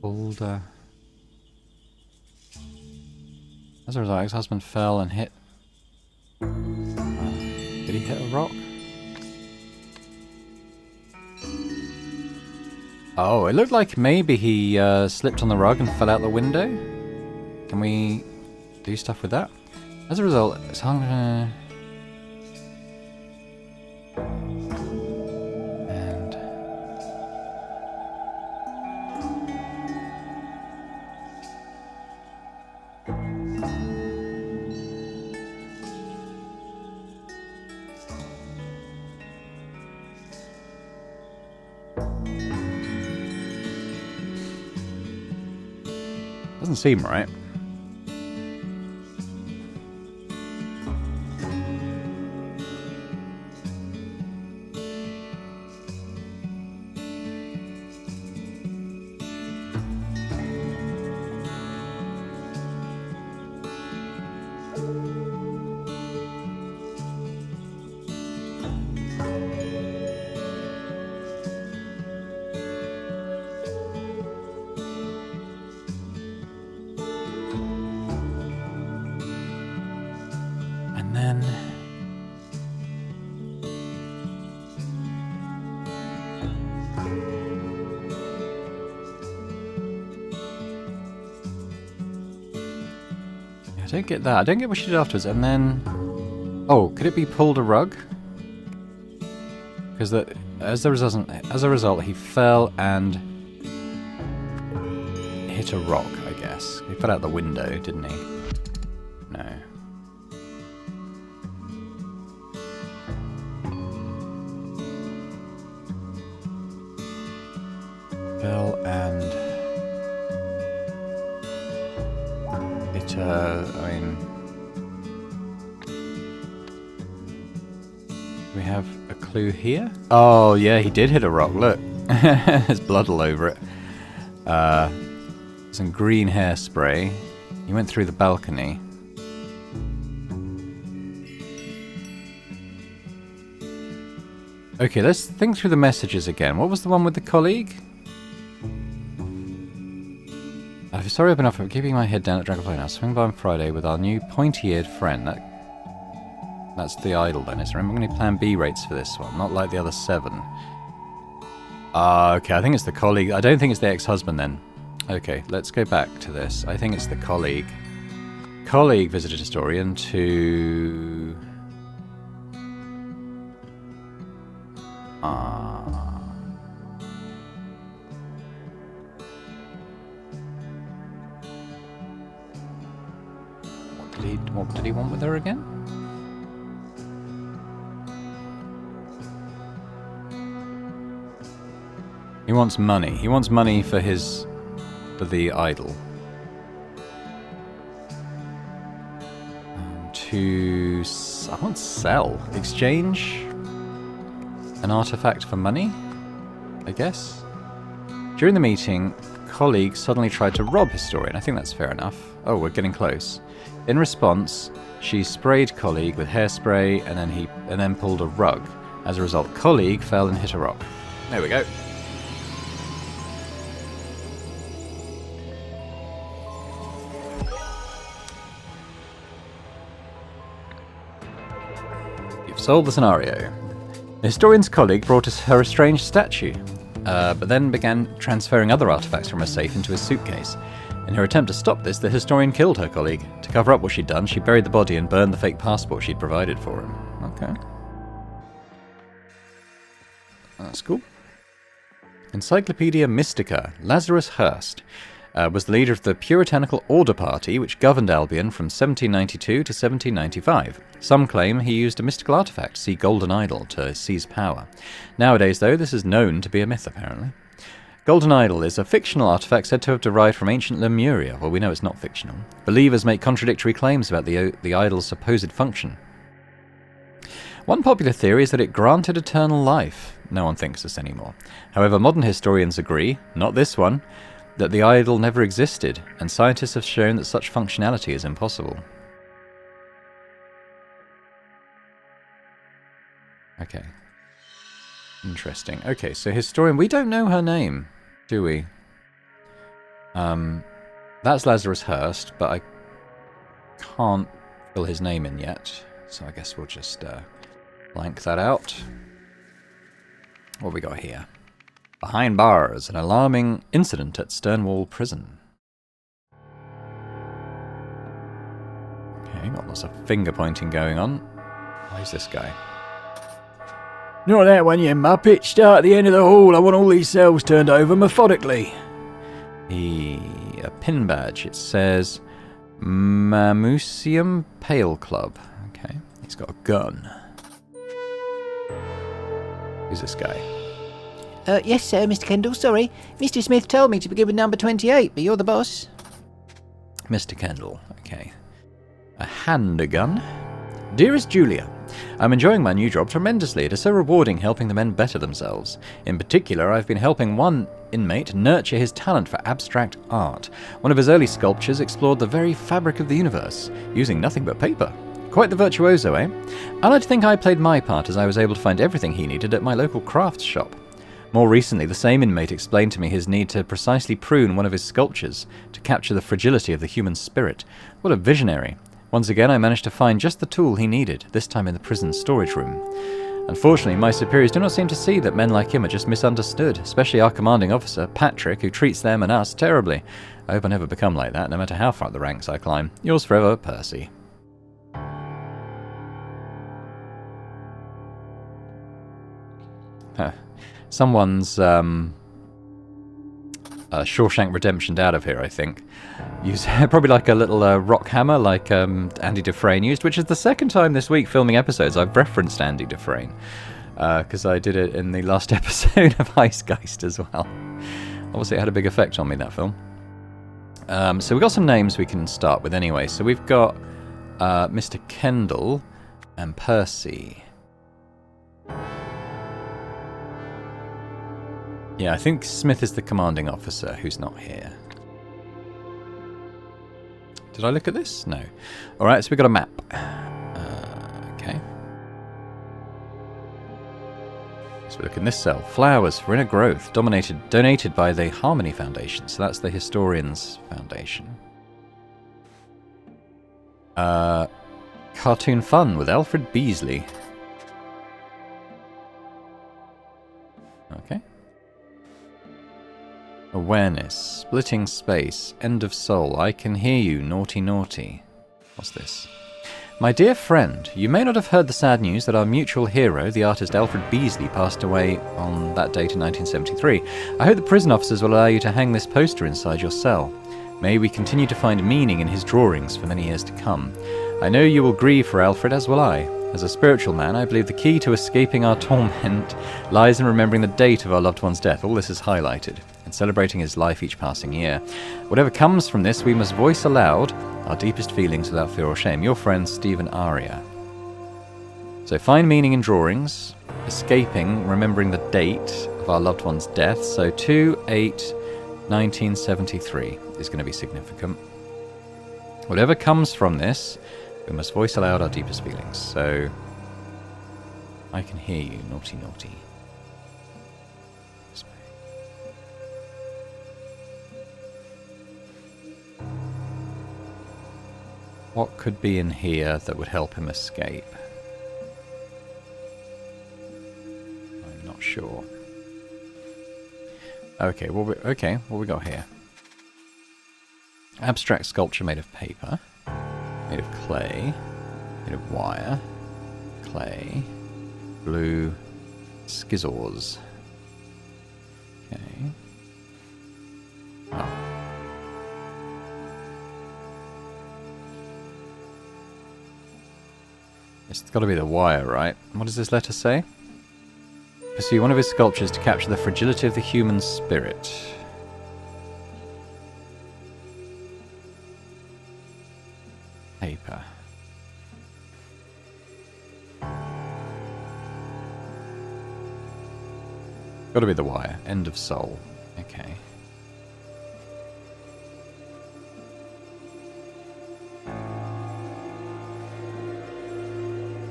pulled As a result, ex-husband fell and hit... did he hit a rock? Oh, it looked like maybe he slipped on the rug and fell out the window. Can we do stuff with that? As a result, it's hung... and... doesn't seem right. And then... I don't get that. I don't get what she did afterwards. And then... oh, could it be pulled a rug? Because as a result, he fell and hit a rock, I guess. He fell out the window, didn't he? No. Fell and hit I mean... we have a clue here? Oh, yeah, he did hit a rock, look. There's blood all over it. Some green hairspray. He went through the balcony. Okay, let's think through the messages again. What was the one with the colleague? I'm sorry I've been off for keeping my head down at Dragonfly now. Swing by on Friday with our new pointy-eared friend. That's the idol then, is there? I'm going to plan B rates for this one, not like the other 7. Okay, I think it's the colleague. I don't think it's the ex-husband then. Okay, let's go back to this. I think it's the colleague. Colleague visited historian to... What did he want with her again? He wants money. He wants money for the idol. I want sell. Exchange an artifact for money, I guess. During the meeting, colleague suddenly tried to rob historian. I think that's fair enough. Oh, we're getting close. In response, she sprayed colleague with hairspray and then pulled a rug. As a result, colleague fell and hit a rock. There we go. You've solved the scenario. The historian's colleague brought us her estranged statue, but then began transferring other artifacts from her safe into his suitcase. In her attempt to stop this, the historian killed her colleague. To cover up what she'd done, she buried the body and burned the fake passport she'd provided for him. Okay. That's cool. Encyclopedia Mystica, Lazarus Hurst. was the leader of the Puritanical Order Party, which governed Albion from 1792 to 1795. Some claim he used a mystical artifact, see Golden Idol, to seize power. Nowadays, though, this is known to be a myth, apparently. Golden Idol is a fictional artifact said to have derived from ancient Lemuria. Well, we know it's not fictional. Believers make contradictory claims about the idol's supposed function. One popular theory is that it granted eternal life. No one thinks this anymore. However, modern historians agree, not this one, that the idol never existed, and scientists have shown that such functionality is impossible. Okay. Interesting. Okay, so historian... We don't know her name, do we? That's Lazarus Hurst, but I can't fill his name in yet, so I guess we'll just blank that out. What have we got here? Behind bars, an alarming incident at Sternwall Prison. Okay, got lots of finger pointing going on. Who's this guy? Not that one, you muppet. Start at the end of the hall. I want all these cells turned over methodically. A pin badge. It says Mammusium Pale Club. Okay, he's got a gun. Who's this guy? Yes, sir, Mr. Kendall, sorry. Mr. Smith told me to begin with number 28, but you're the boss. Mr. Kendall, okay. A hand-gun. Dearest Julia, I'm enjoying my new job tremendously. It is so rewarding helping the men better themselves. In particular, I've been helping one inmate nurture his talent for abstract art. One of his early sculptures explored the very fabric of the universe, using nothing but paper. Quite the virtuoso, eh? I like to think I played my part, as I was able to find everything he needed at my local crafts shop. More recently, the same inmate explained to me his need to precisely prune one of his sculptures to capture the fragility of the human spirit. What a visionary. Once again, I managed to find just the tool he needed, this time in the prison storage room. Unfortunately, my superiors do not seem to see that men like him are just misunderstood, especially our commanding officer, Patrick, who treats them and us terribly. I hope I never become like that, no matter how far up the ranks I climb. Yours forever, Percy. Huh. Someone's Shawshank Redemptioned out of here, I think. Use probably like a little rock hammer, like Andy Dufresne used, which is the second time this week filming episodes I've referenced Andy Dufresne, because I did it in the last episode of Icegeist as well. Obviously, it had a big effect on me, that film. So we've got some names we can start with anyway. So we've got Mr. Kendall and Percy. Yeah, I think Smith is the commanding officer who's not here. Did I look at this? No. Alright, so we've got a map. Okay. So we look in this cell. Flowers for inner growth, donated by the Harmony Foundation. So that's the Historians Foundation. Cartoon Fun with Alfred Beasley. Okay. Awareness, splitting space, end of soul, I can hear you, naughty naughty. What's this? My dear friend, you may not have heard the sad news that our mutual hero, the artist Alfred Beasley, passed away on that date in 1973. I hope the prison officers will allow you to hang this poster inside your cell. May we continue to find meaning in his drawings for many years to come. I know you will grieve for Alfred, as will I. As a spiritual man, I believe the key to escaping our torment lies in remembering the date of our loved one's death. All this is highlighted, and celebrating his life each passing year. Whatever comes from this, we must voice aloud our deepest feelings without fear or shame. Your friend, Stephen Aria. So find meaning in drawings, escaping, remembering the date of our loved one's death. So 2/8/1973 is going to be significant. Whatever comes from this, we must voice aloud our deepest feelings. So, I can hear you, naughty naughty. What could be in here that would help him escape? I'm not sure. Okay, what we got here? Abstract sculpture made of paper. Made of clay, made of wire, clay, blue skizzles. Okay. Oh. It's got to be the wire, right? What does this letter say? Pursue one of his sculptures to capture the fragility of the human spirit. Paper. Got to be the wire. End of soul. Okay.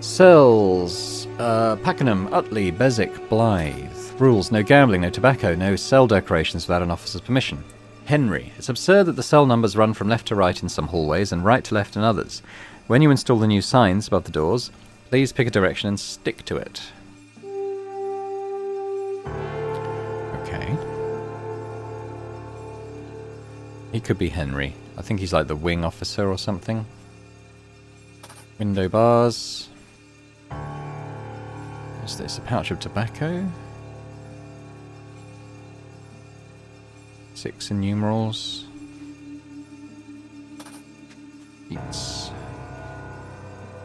Cells. Pakenham, Utley, Beswick, Blythe. Rules: no gambling, no tobacco, no cell decorations without an officer's permission. Henry. It's absurd that the cell numbers run from left to right in some hallways and right to left in others. When you install the new signs above the doors, please pick a direction and stick to it. Okay. He could be Henry. I think he's like the wing officer or something. Window bars. What's this? A pouch of tobacco? 6 in numerals. Eats.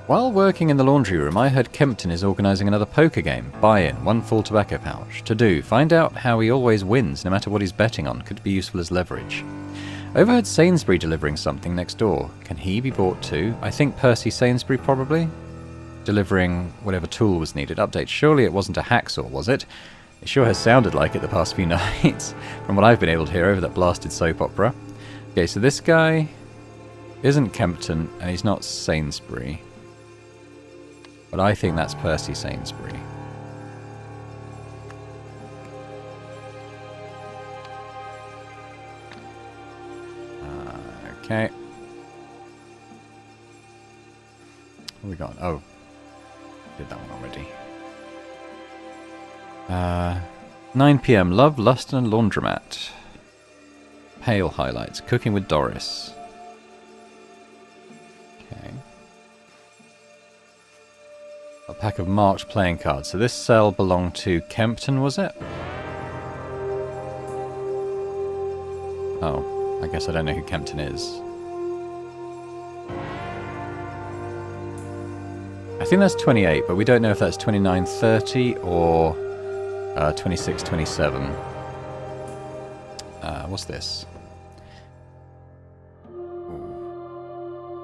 While working in the laundry room, I heard Kempton is organising another poker game. Buy-in, 1 full tobacco pouch. To do, find out how he always wins, no matter what he's betting on. Could be useful as leverage. Overheard Sainsbury delivering something next door. Can he be bought too? I think Percy Sainsbury probably. Delivering whatever tool was needed. Update, surely it wasn't a hacksaw, was it? It sure has sounded like it the past few nights, from what I've been able to hear over that blasted soap opera. Okay, so this guy isn't Kempton, and he's not Sainsbury. But I think that's Percy Sainsbury. Okay. What have we got? Oh. Did that one already. 9 PM. Love, Lust and a Laundromat. Pale highlights. Cooking with Doris. Okay. A pack of marked playing cards. So this cell belonged to Kempton, was it? Oh, I guess I don't know who Kempton is. I think that's 28, but we don't know if that's 2930 or 2627. What's this?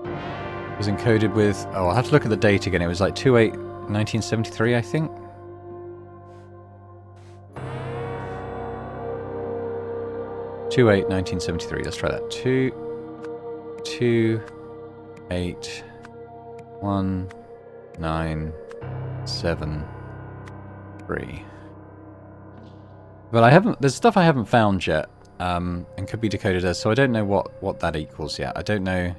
It was encoded with... Oh, I'll have to look at the date again. It was like 28-1973, I think. Two 1973. Let's try that. 2-8-1-9-7-3. But I haven't. There's stuff I haven't found yet, and could be decoded as. So I don't know what that equals yet. I don't know.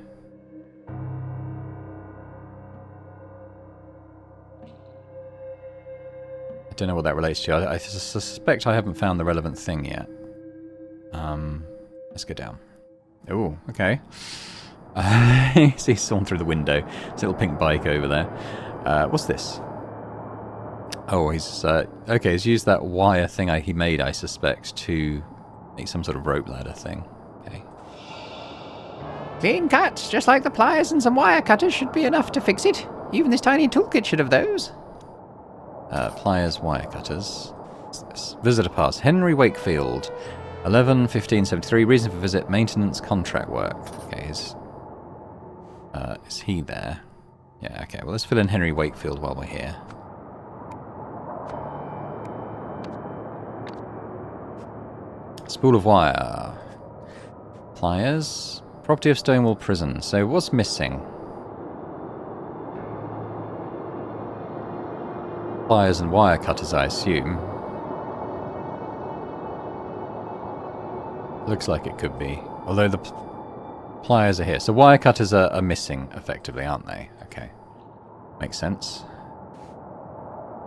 I don't know what that relates to. I suspect I haven't found the relevant thing yet. Let's go down. Oh, okay. See someone through the window. It's a little pink bike over there. What's this? Oh, he's okay. He's used that wire thing he made, I suspect, to make some sort of rope ladder thing. Okay. Clean cuts, just like the pliers and some wire cutters should be enough to fix it. Even this tiny toolkit should have those. Pliers, wire cutters. What's this? Visitor pass. Henry Wakefield. 11-15-73. Reason for visit. Maintenance contract work. Okay, is he there? Yeah, okay. Well, let's fill in Henry Wakefield while we're here. Spool of wire. Pliers. Property of Stonewall Prison. So what's missing? Pliers and wire cutters, I assume. Looks like it could be. Although the pliers are here. So wire cutters are missing, effectively, aren't they? Okay. Makes sense.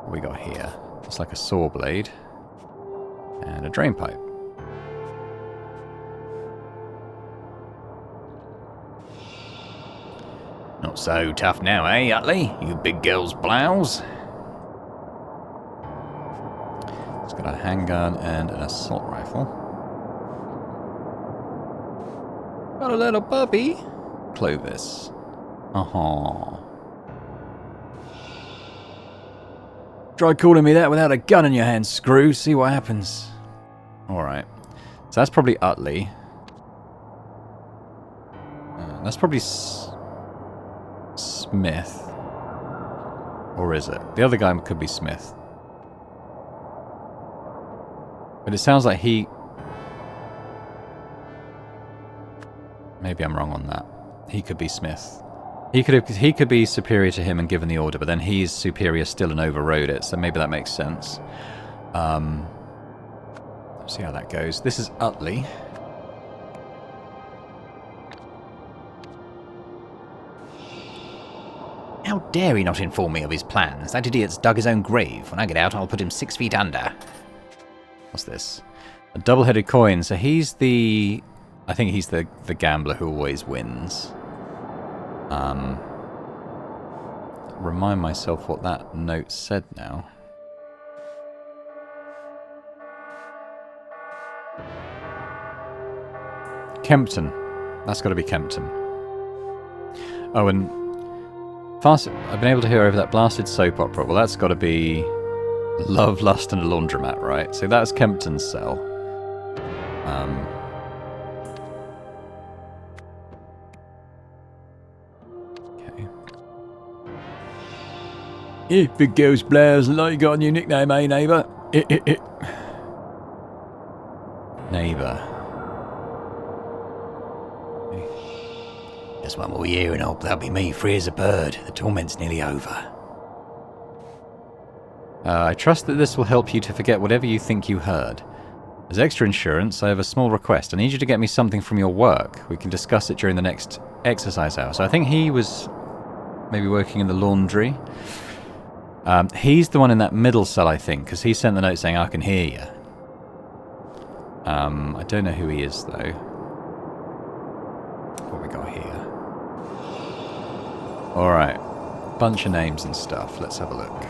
What we got here? It's like a saw blade. And a drain pipe. Not so tough now, eh, Utley? You big girl's blouse. It's got a handgun and an assault rifle. Got a little puppy. Clovis. Uh-huh. Try calling me that without a gun in your hand, Screw. See what happens. Alright. So that's probably Utley. That's probably Smith. Or is it? The other guy could be Smith. But it sounds like he... Maybe I'm wrong on that. He could be Smith. He could be superior to him and given the order, but then he's superior still and overrode it, so maybe that makes sense. Let's see how that goes. This is Utley. How dare he not inform me of his plans? That idiot's dug his own grave. When I get out, I'll put him 6 feet under. What's this? A double-headed coin. So he's the... I think he's the gambler who always wins. Remind myself what that note said now. Kempton. That's got to be Kempton. Oh, and I've been able to hear over that blasted soap opera. Well, that's got to be Love, Lust, and a Laundromat, right? So that's Kempton's cell. Okay. Yeah, big girl's blouse. Like you got a new nickname, eh, neighbour? Neighbour. Just one more year and that'll be me, free as a bird. The torment's nearly over. I trust that this will help you to forget whatever you think you heard. As extra insurance, I have a small request. I need you to get me something from your work. We can discuss it during the next exercise hour. So I think he was maybe working in the laundry. He's the one in that middle cell, I think, because he sent the note saying, I can hear you. I don't know who he is, though. What we got here? Alright. Bunch of names and stuff. Let's have a look.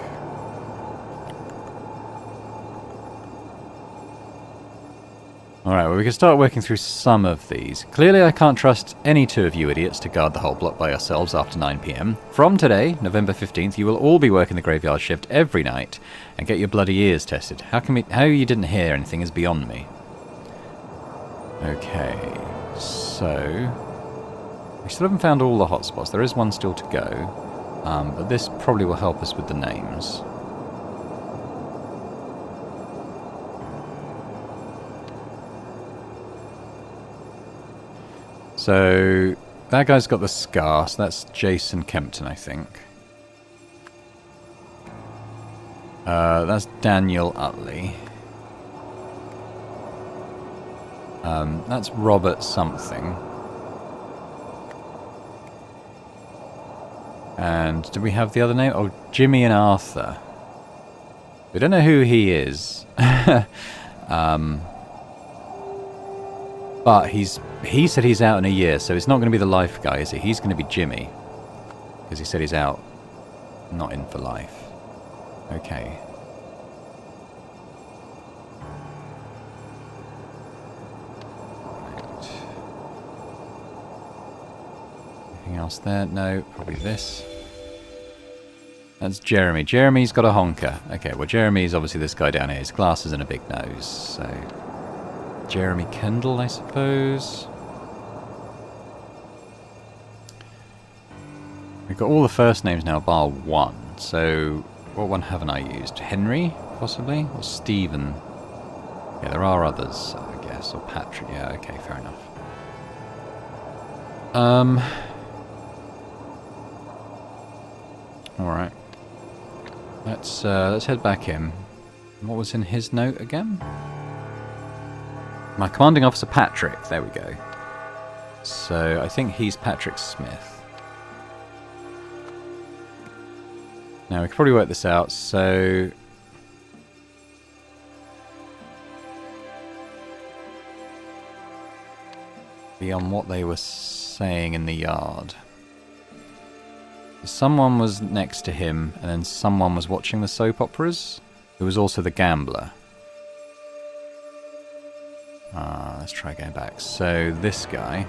Alright, well we can start working through some of these. Clearly I can't trust any two of you idiots to guard the whole block by yourselves after 9 PM. From today, November 15th, you will all be working the graveyard shift every night and get your bloody ears tested. How you didn't hear anything is beyond me. Okay, so... we still haven't found all the hotspots. There is one still to go. But this probably will help us with the names. So, that guy's got the scar, so that's Jason Kempton, I think. That's Daniel Utley. That's Robert something. And do we have the other name? Oh, Jimmy and Arthur. We don't know who he is. But he said he's out in a year, so it's not going to be the life guy, is he? He's going to be Jimmy. Because he said he's out, not in for life. Okay. Right. Anything else there? No, probably this. That's Jeremy. Jeremy's got a honker. Okay, well Jeremy's obviously this guy down here. His glasses and a big nose, so... Jeremy Kendall, I suppose. We've got all the first names now, bar one. So, what one haven't I used? Henry, possibly? Or Stephen? Yeah, there are others, I guess. Or Patrick. Yeah, okay, fair enough. Alright. Let's head back in. What was in his note again? My commanding officer Patrick, there we go. So I think he's Patrick Smith. Now we can probably work this out, so... beyond what they were saying in the yard. Someone was next to him, and then someone was watching the soap operas, who was also the gambler. Let's try going back. So, this guy.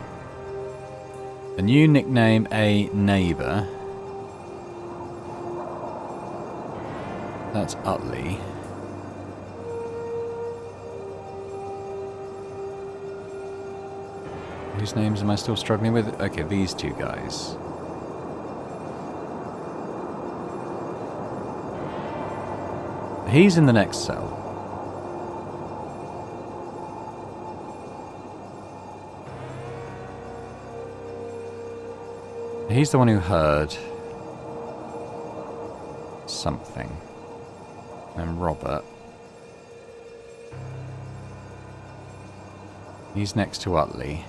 A new nickname, a neighbour. That's Utley. Whose names am I still struggling with? Okay, these two guys. He's in the next cell. He's the one who heard something. And Robert. He's next to Utley.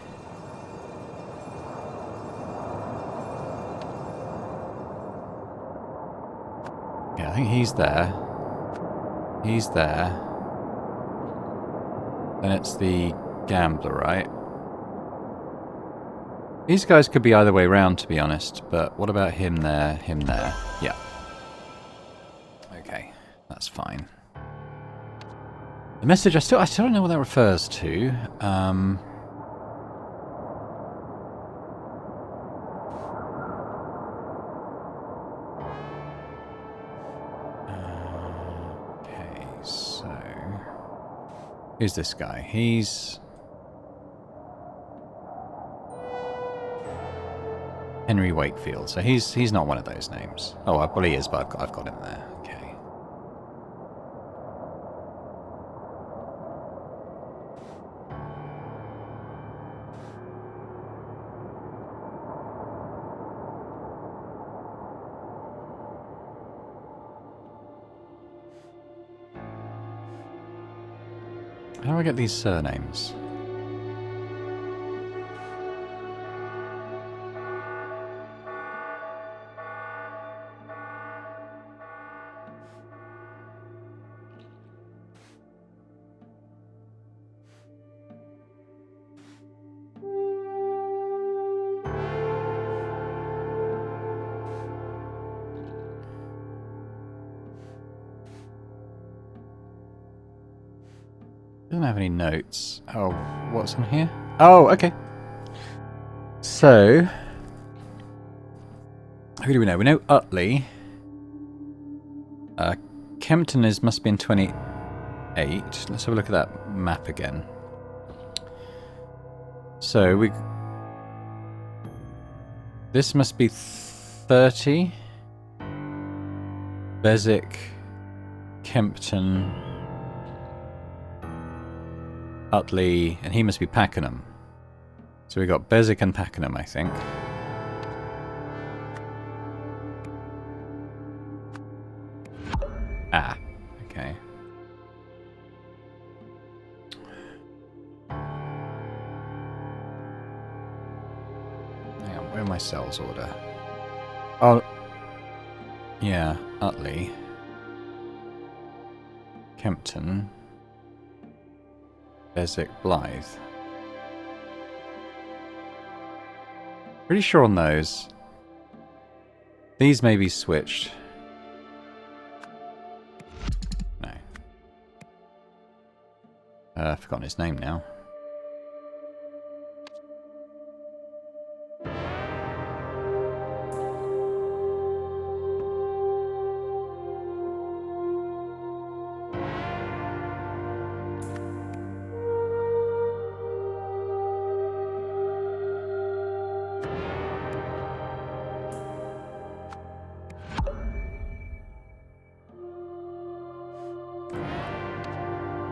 Yeah, I think he's there. He's there. Then it's the gambler, right? These guys could be either way round, to be honest. But what about him there, him there? Yeah. Okay, that's fine. The message, I still don't know what that refers to. Okay, so who's this guy? He's Henry Wakefield. So he's not one of those names. Oh, well, he is, but I've got him there. Okay. How do I get these surnames? Doesn't have any notes. Oh, what's on here? Oh, okay. So, who do we know? We know Utley. Kempton must be in 28. Let's have a look at that map again. So this must be 30. Beswick, Kempton, Utley, and he must be Pakenham. So we got Beswick and Pakenham, I think. Ah, okay. Hang on, where are my cells order? Oh, yeah, Utley, Kempton, Beswick, Blythe. Pretty sure on those. These may be switched. No. I've forgotten his name now.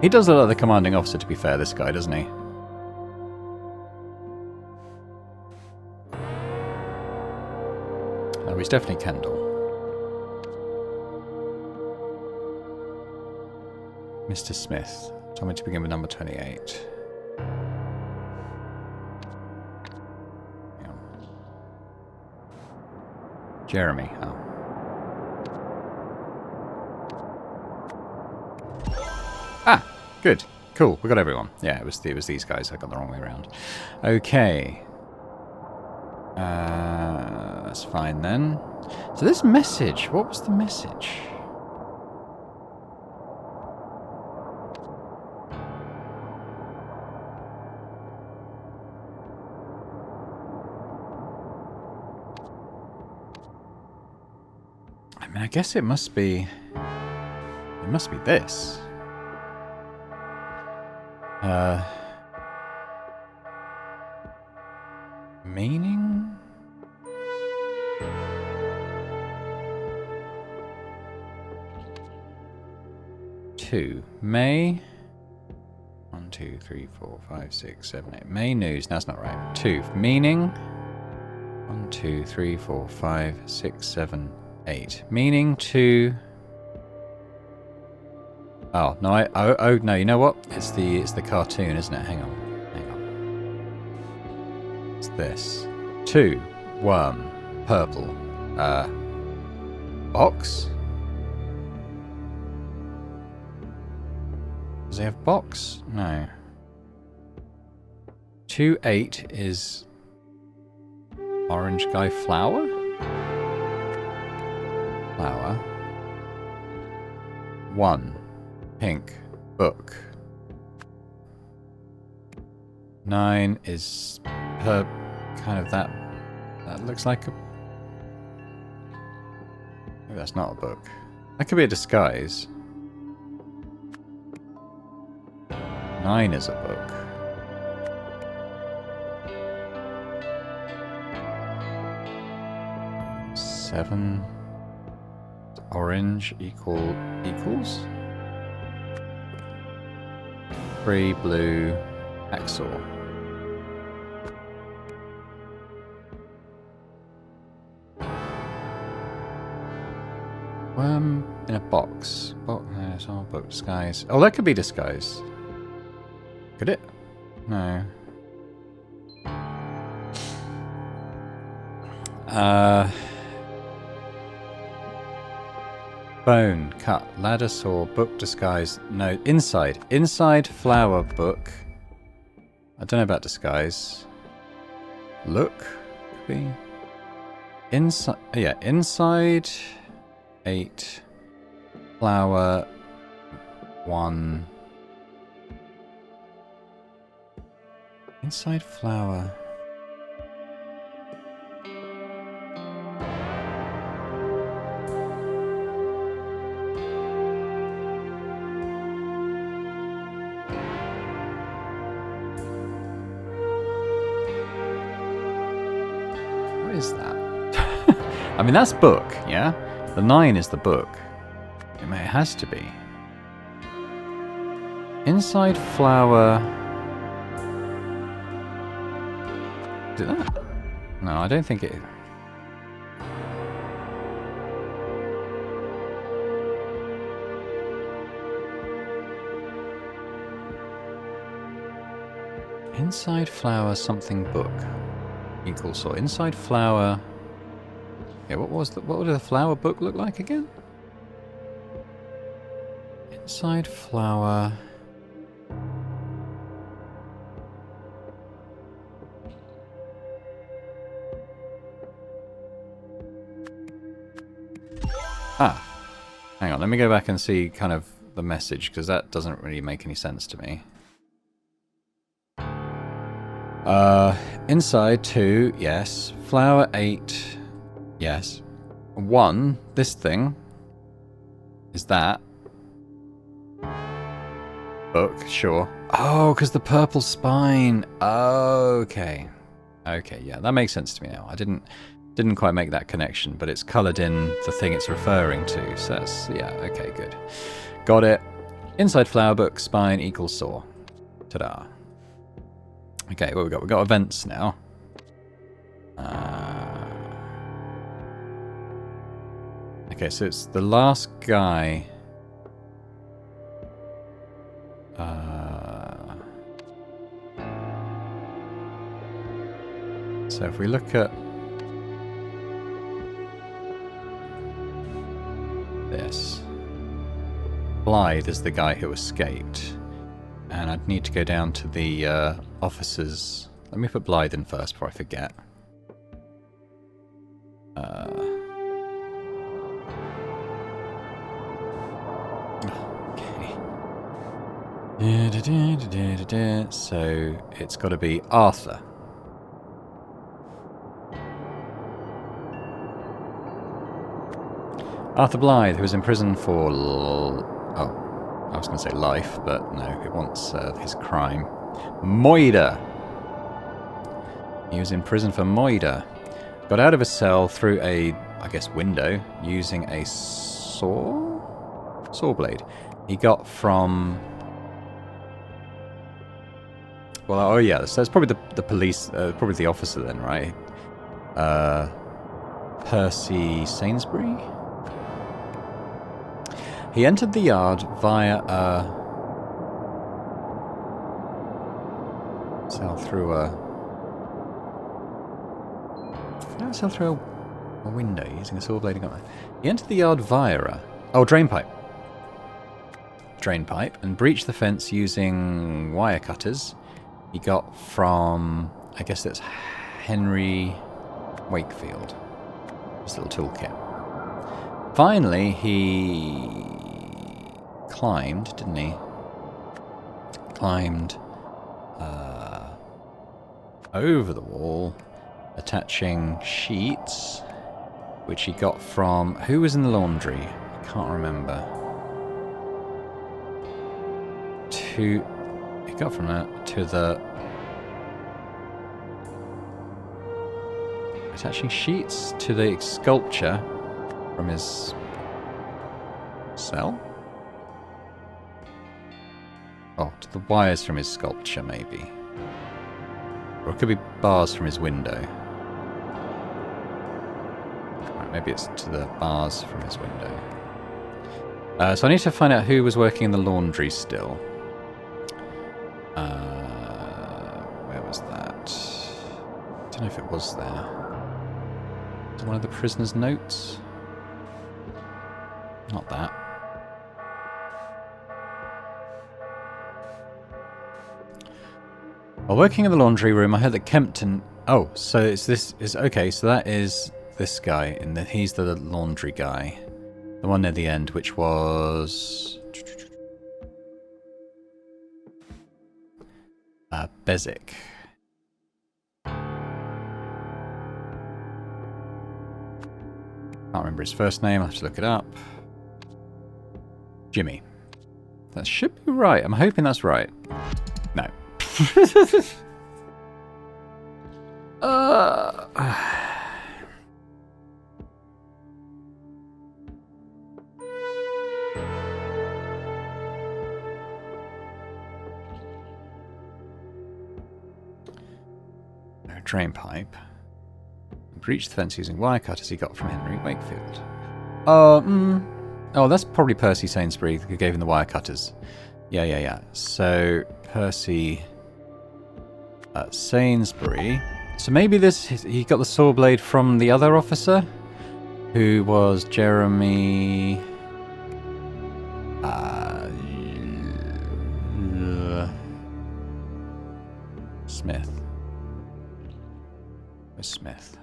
He does look like the commanding officer, to be fair, this guy, doesn't he? Oh, he's definitely Kendall. Mr. Smith. Told me to begin with number 28. Hang on. Jeremy. Oh. Ah! Good. Cool. We got everyone. Yeah, it was these guys. I got the wrong way around. Okay. That's fine then. So this message, what was the message? I mean, I guess it must be... must be this. Meaning? Two. May. 1, 2, 3, 4, 5, 6, 7, 8. May news. That's not right. 2. Meaning. 1, 2, 3, 4, 5, 6, 7, 8. Meaning to. Oh no! Oh no! You know what? It's the cartoon, isn't it? Hang on. It's this. 2. Worm. Purple. Box. Does he have box? No. 2, 8 is orange guy flower? Flower. 1. Pink. Book. 9 is her kind of that looks like a... Maybe that's not a book. That could be a disguise. 9 is a book. 7 orange equals 3 blue hacksaw. Worm in a box. No, it's all book. Disguise. Oh, that could be disguise. Could it? No. Bone, cut, ladder, saw, book, disguise. No, inside. Inside, flower, book. I don't know about disguise. Look, could be. Inside, yeah, inside. 8. Flower. 1. Inside flower. What is that? I mean, that's book, yeah? The 9 is the book. It has to be. Inside flower. Is it that? No, I don't think it is. Inside flower something book equals or inside flower. Yeah, what would the flower book look like again? Inside flower. Ah, hang on, let me go back and see kind of the message, because that doesn't really make any sense to me. Inside 2, yes. Flower 8, yes. 1, this thing, is that. Book, sure. Oh, because the purple spine. Okay. Okay, yeah, that makes sense to me now. I didn't quite make that connection, but it's coloured in the thing it's referring to. So that's, yeah, okay, good. Got it. Inside flower book, spine equals saw. Ta-da. Okay, what we got? We've got events now. Okay, so it's the last guy. So if we look at this, Blythe is the guy who escaped, and I'd need to go down to the officers. Let me put Blythe in first before I forget. Okay. So it's got to be Arthur. Arthur Blythe, who was in prison for Oh, I was going to say life, but no, it wants his crime. Moida! He was in prison for moida. Got out of his cell through a, I guess, window using a saw blade. He got from... Well, oh yeah, so it's probably the police, probably the officer then, right? Percy Sainsbury? He entered the yard via a... Cell through a... No, cell through a window using a saw blade. He entered the yard via a... Oh, drain pipe. Drain pipe, and breached the fence using wire cutters. He got from, I guess that's Henry Wakefield. His little toolkit. Finally, he climbed, didn't he? Climbed over the wall, attaching sheets, which he got from... Who was in the laundry? I can't remember. He got from that to the... Attaching sheets to the sculpture from his cell? Oh, to the wires from his sculpture, maybe. Or it could be bars from his window. Right, maybe it's to the bars from his window. So I need to find out who was working in the laundry still. Where was that? I don't know if it was there. Is it one of the prisoner's notes? Not that. While working in the laundry room, I heard that Kempton... Oh, so it's this... Okay, so that is this guy, and he's the laundry guy. The one near the end, which was... Bezic. Can't remember his first name, I'll have to look it up. Jimmy. That should be right. I'm hoping that's right. No. Drain pipe. Breached the fence using wire cutters he got from Henry Wakefield. Oh, that's probably Percy Sainsbury who gave him the wire cutters. Yeah. So, Percy Sainsbury. So maybe he got the saw blade from the other officer, who was Jeremy... Smith. Where's Smith?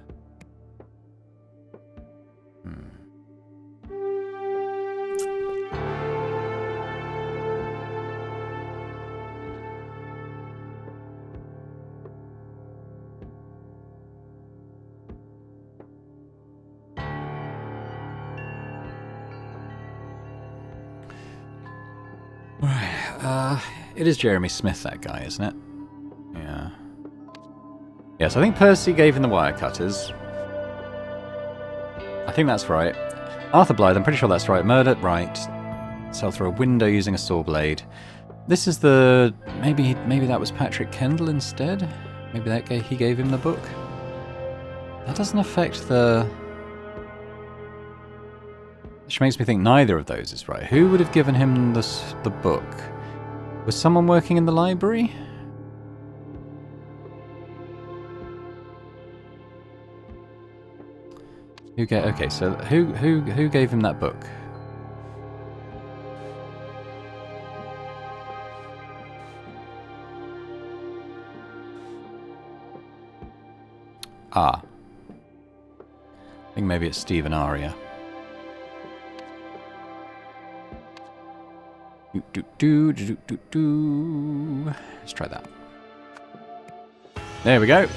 It is Jeremy Smith, that guy, isn't it? Yeah. Yes, I think Percy gave him the wire cutters. I think that's right. Arthur Blythe, I'm pretty sure that's right. Murdered, right. Cell through a window using a saw blade. This is the... Maybe that was Patrick Kendall instead? Maybe he gave him the book? That doesn't affect the... Which makes me think neither of those is right. Who would have given him the book? Was someone working in the library? Okay, so who gave him that book? I think maybe it's Stephen Aria. Let's try that. There we go.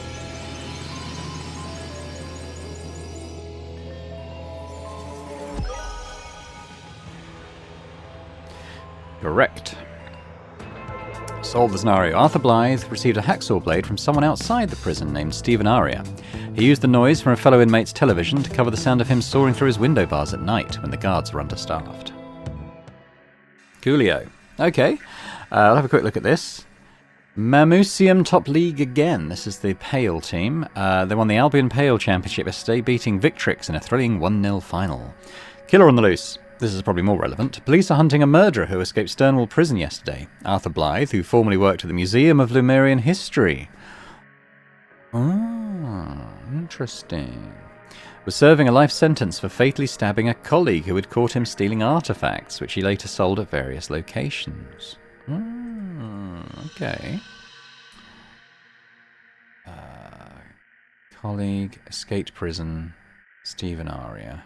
Correct. Solve the scenario. Arthur Blythe received a hacksaw blade from someone outside the prison named Stephen Aria. He used the noise from a fellow inmate's television to cover the sound of him sawing through his window bars at night when the guards were understaffed. Coolio. Okay, I'll have a quick look at this. Mamousium top league again. This is the Pale team. They won the Albion Pale Championship yesterday, beating Victrix in a thrilling 1-0 final. Killer on the loose. This is probably more relevant. Police are hunting a murderer who escaped Sternwell Prison yesterday. Arthur Blythe, who formerly worked at the Museum of Lumerian History. Interesting. Was serving a life sentence for fatally stabbing a colleague who had caught him stealing artifacts, which he later sold at various locations. Okay. Colleague, escaped prison, Stephen Aria.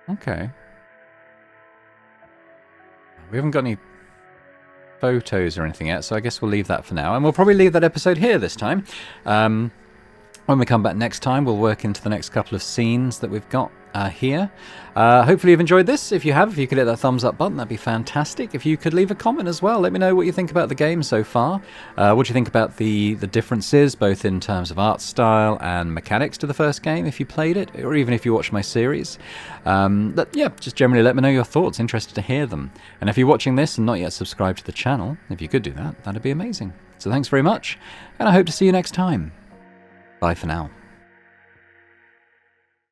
Okay. We haven't got any photos or anything yet, so I guess we'll leave that for now. And we'll probably leave that episode here this time. When we come back next time, we'll work into the next couple of scenes that we've got here. Hopefully you've enjoyed this. If you have, if you could hit that thumbs up button, that'd be fantastic. If you could leave a comment as well, let me know what you think about the game so far. What do you think about the differences, both in terms of art style and mechanics to the first game, if you played it, or even if you watched my series. Just generally let me know your thoughts. Interested to hear them. And if you're watching this and not yet subscribed to the channel, if you could do that, that'd be amazing. So thanks very much, and I hope to see you next time. Bye for now.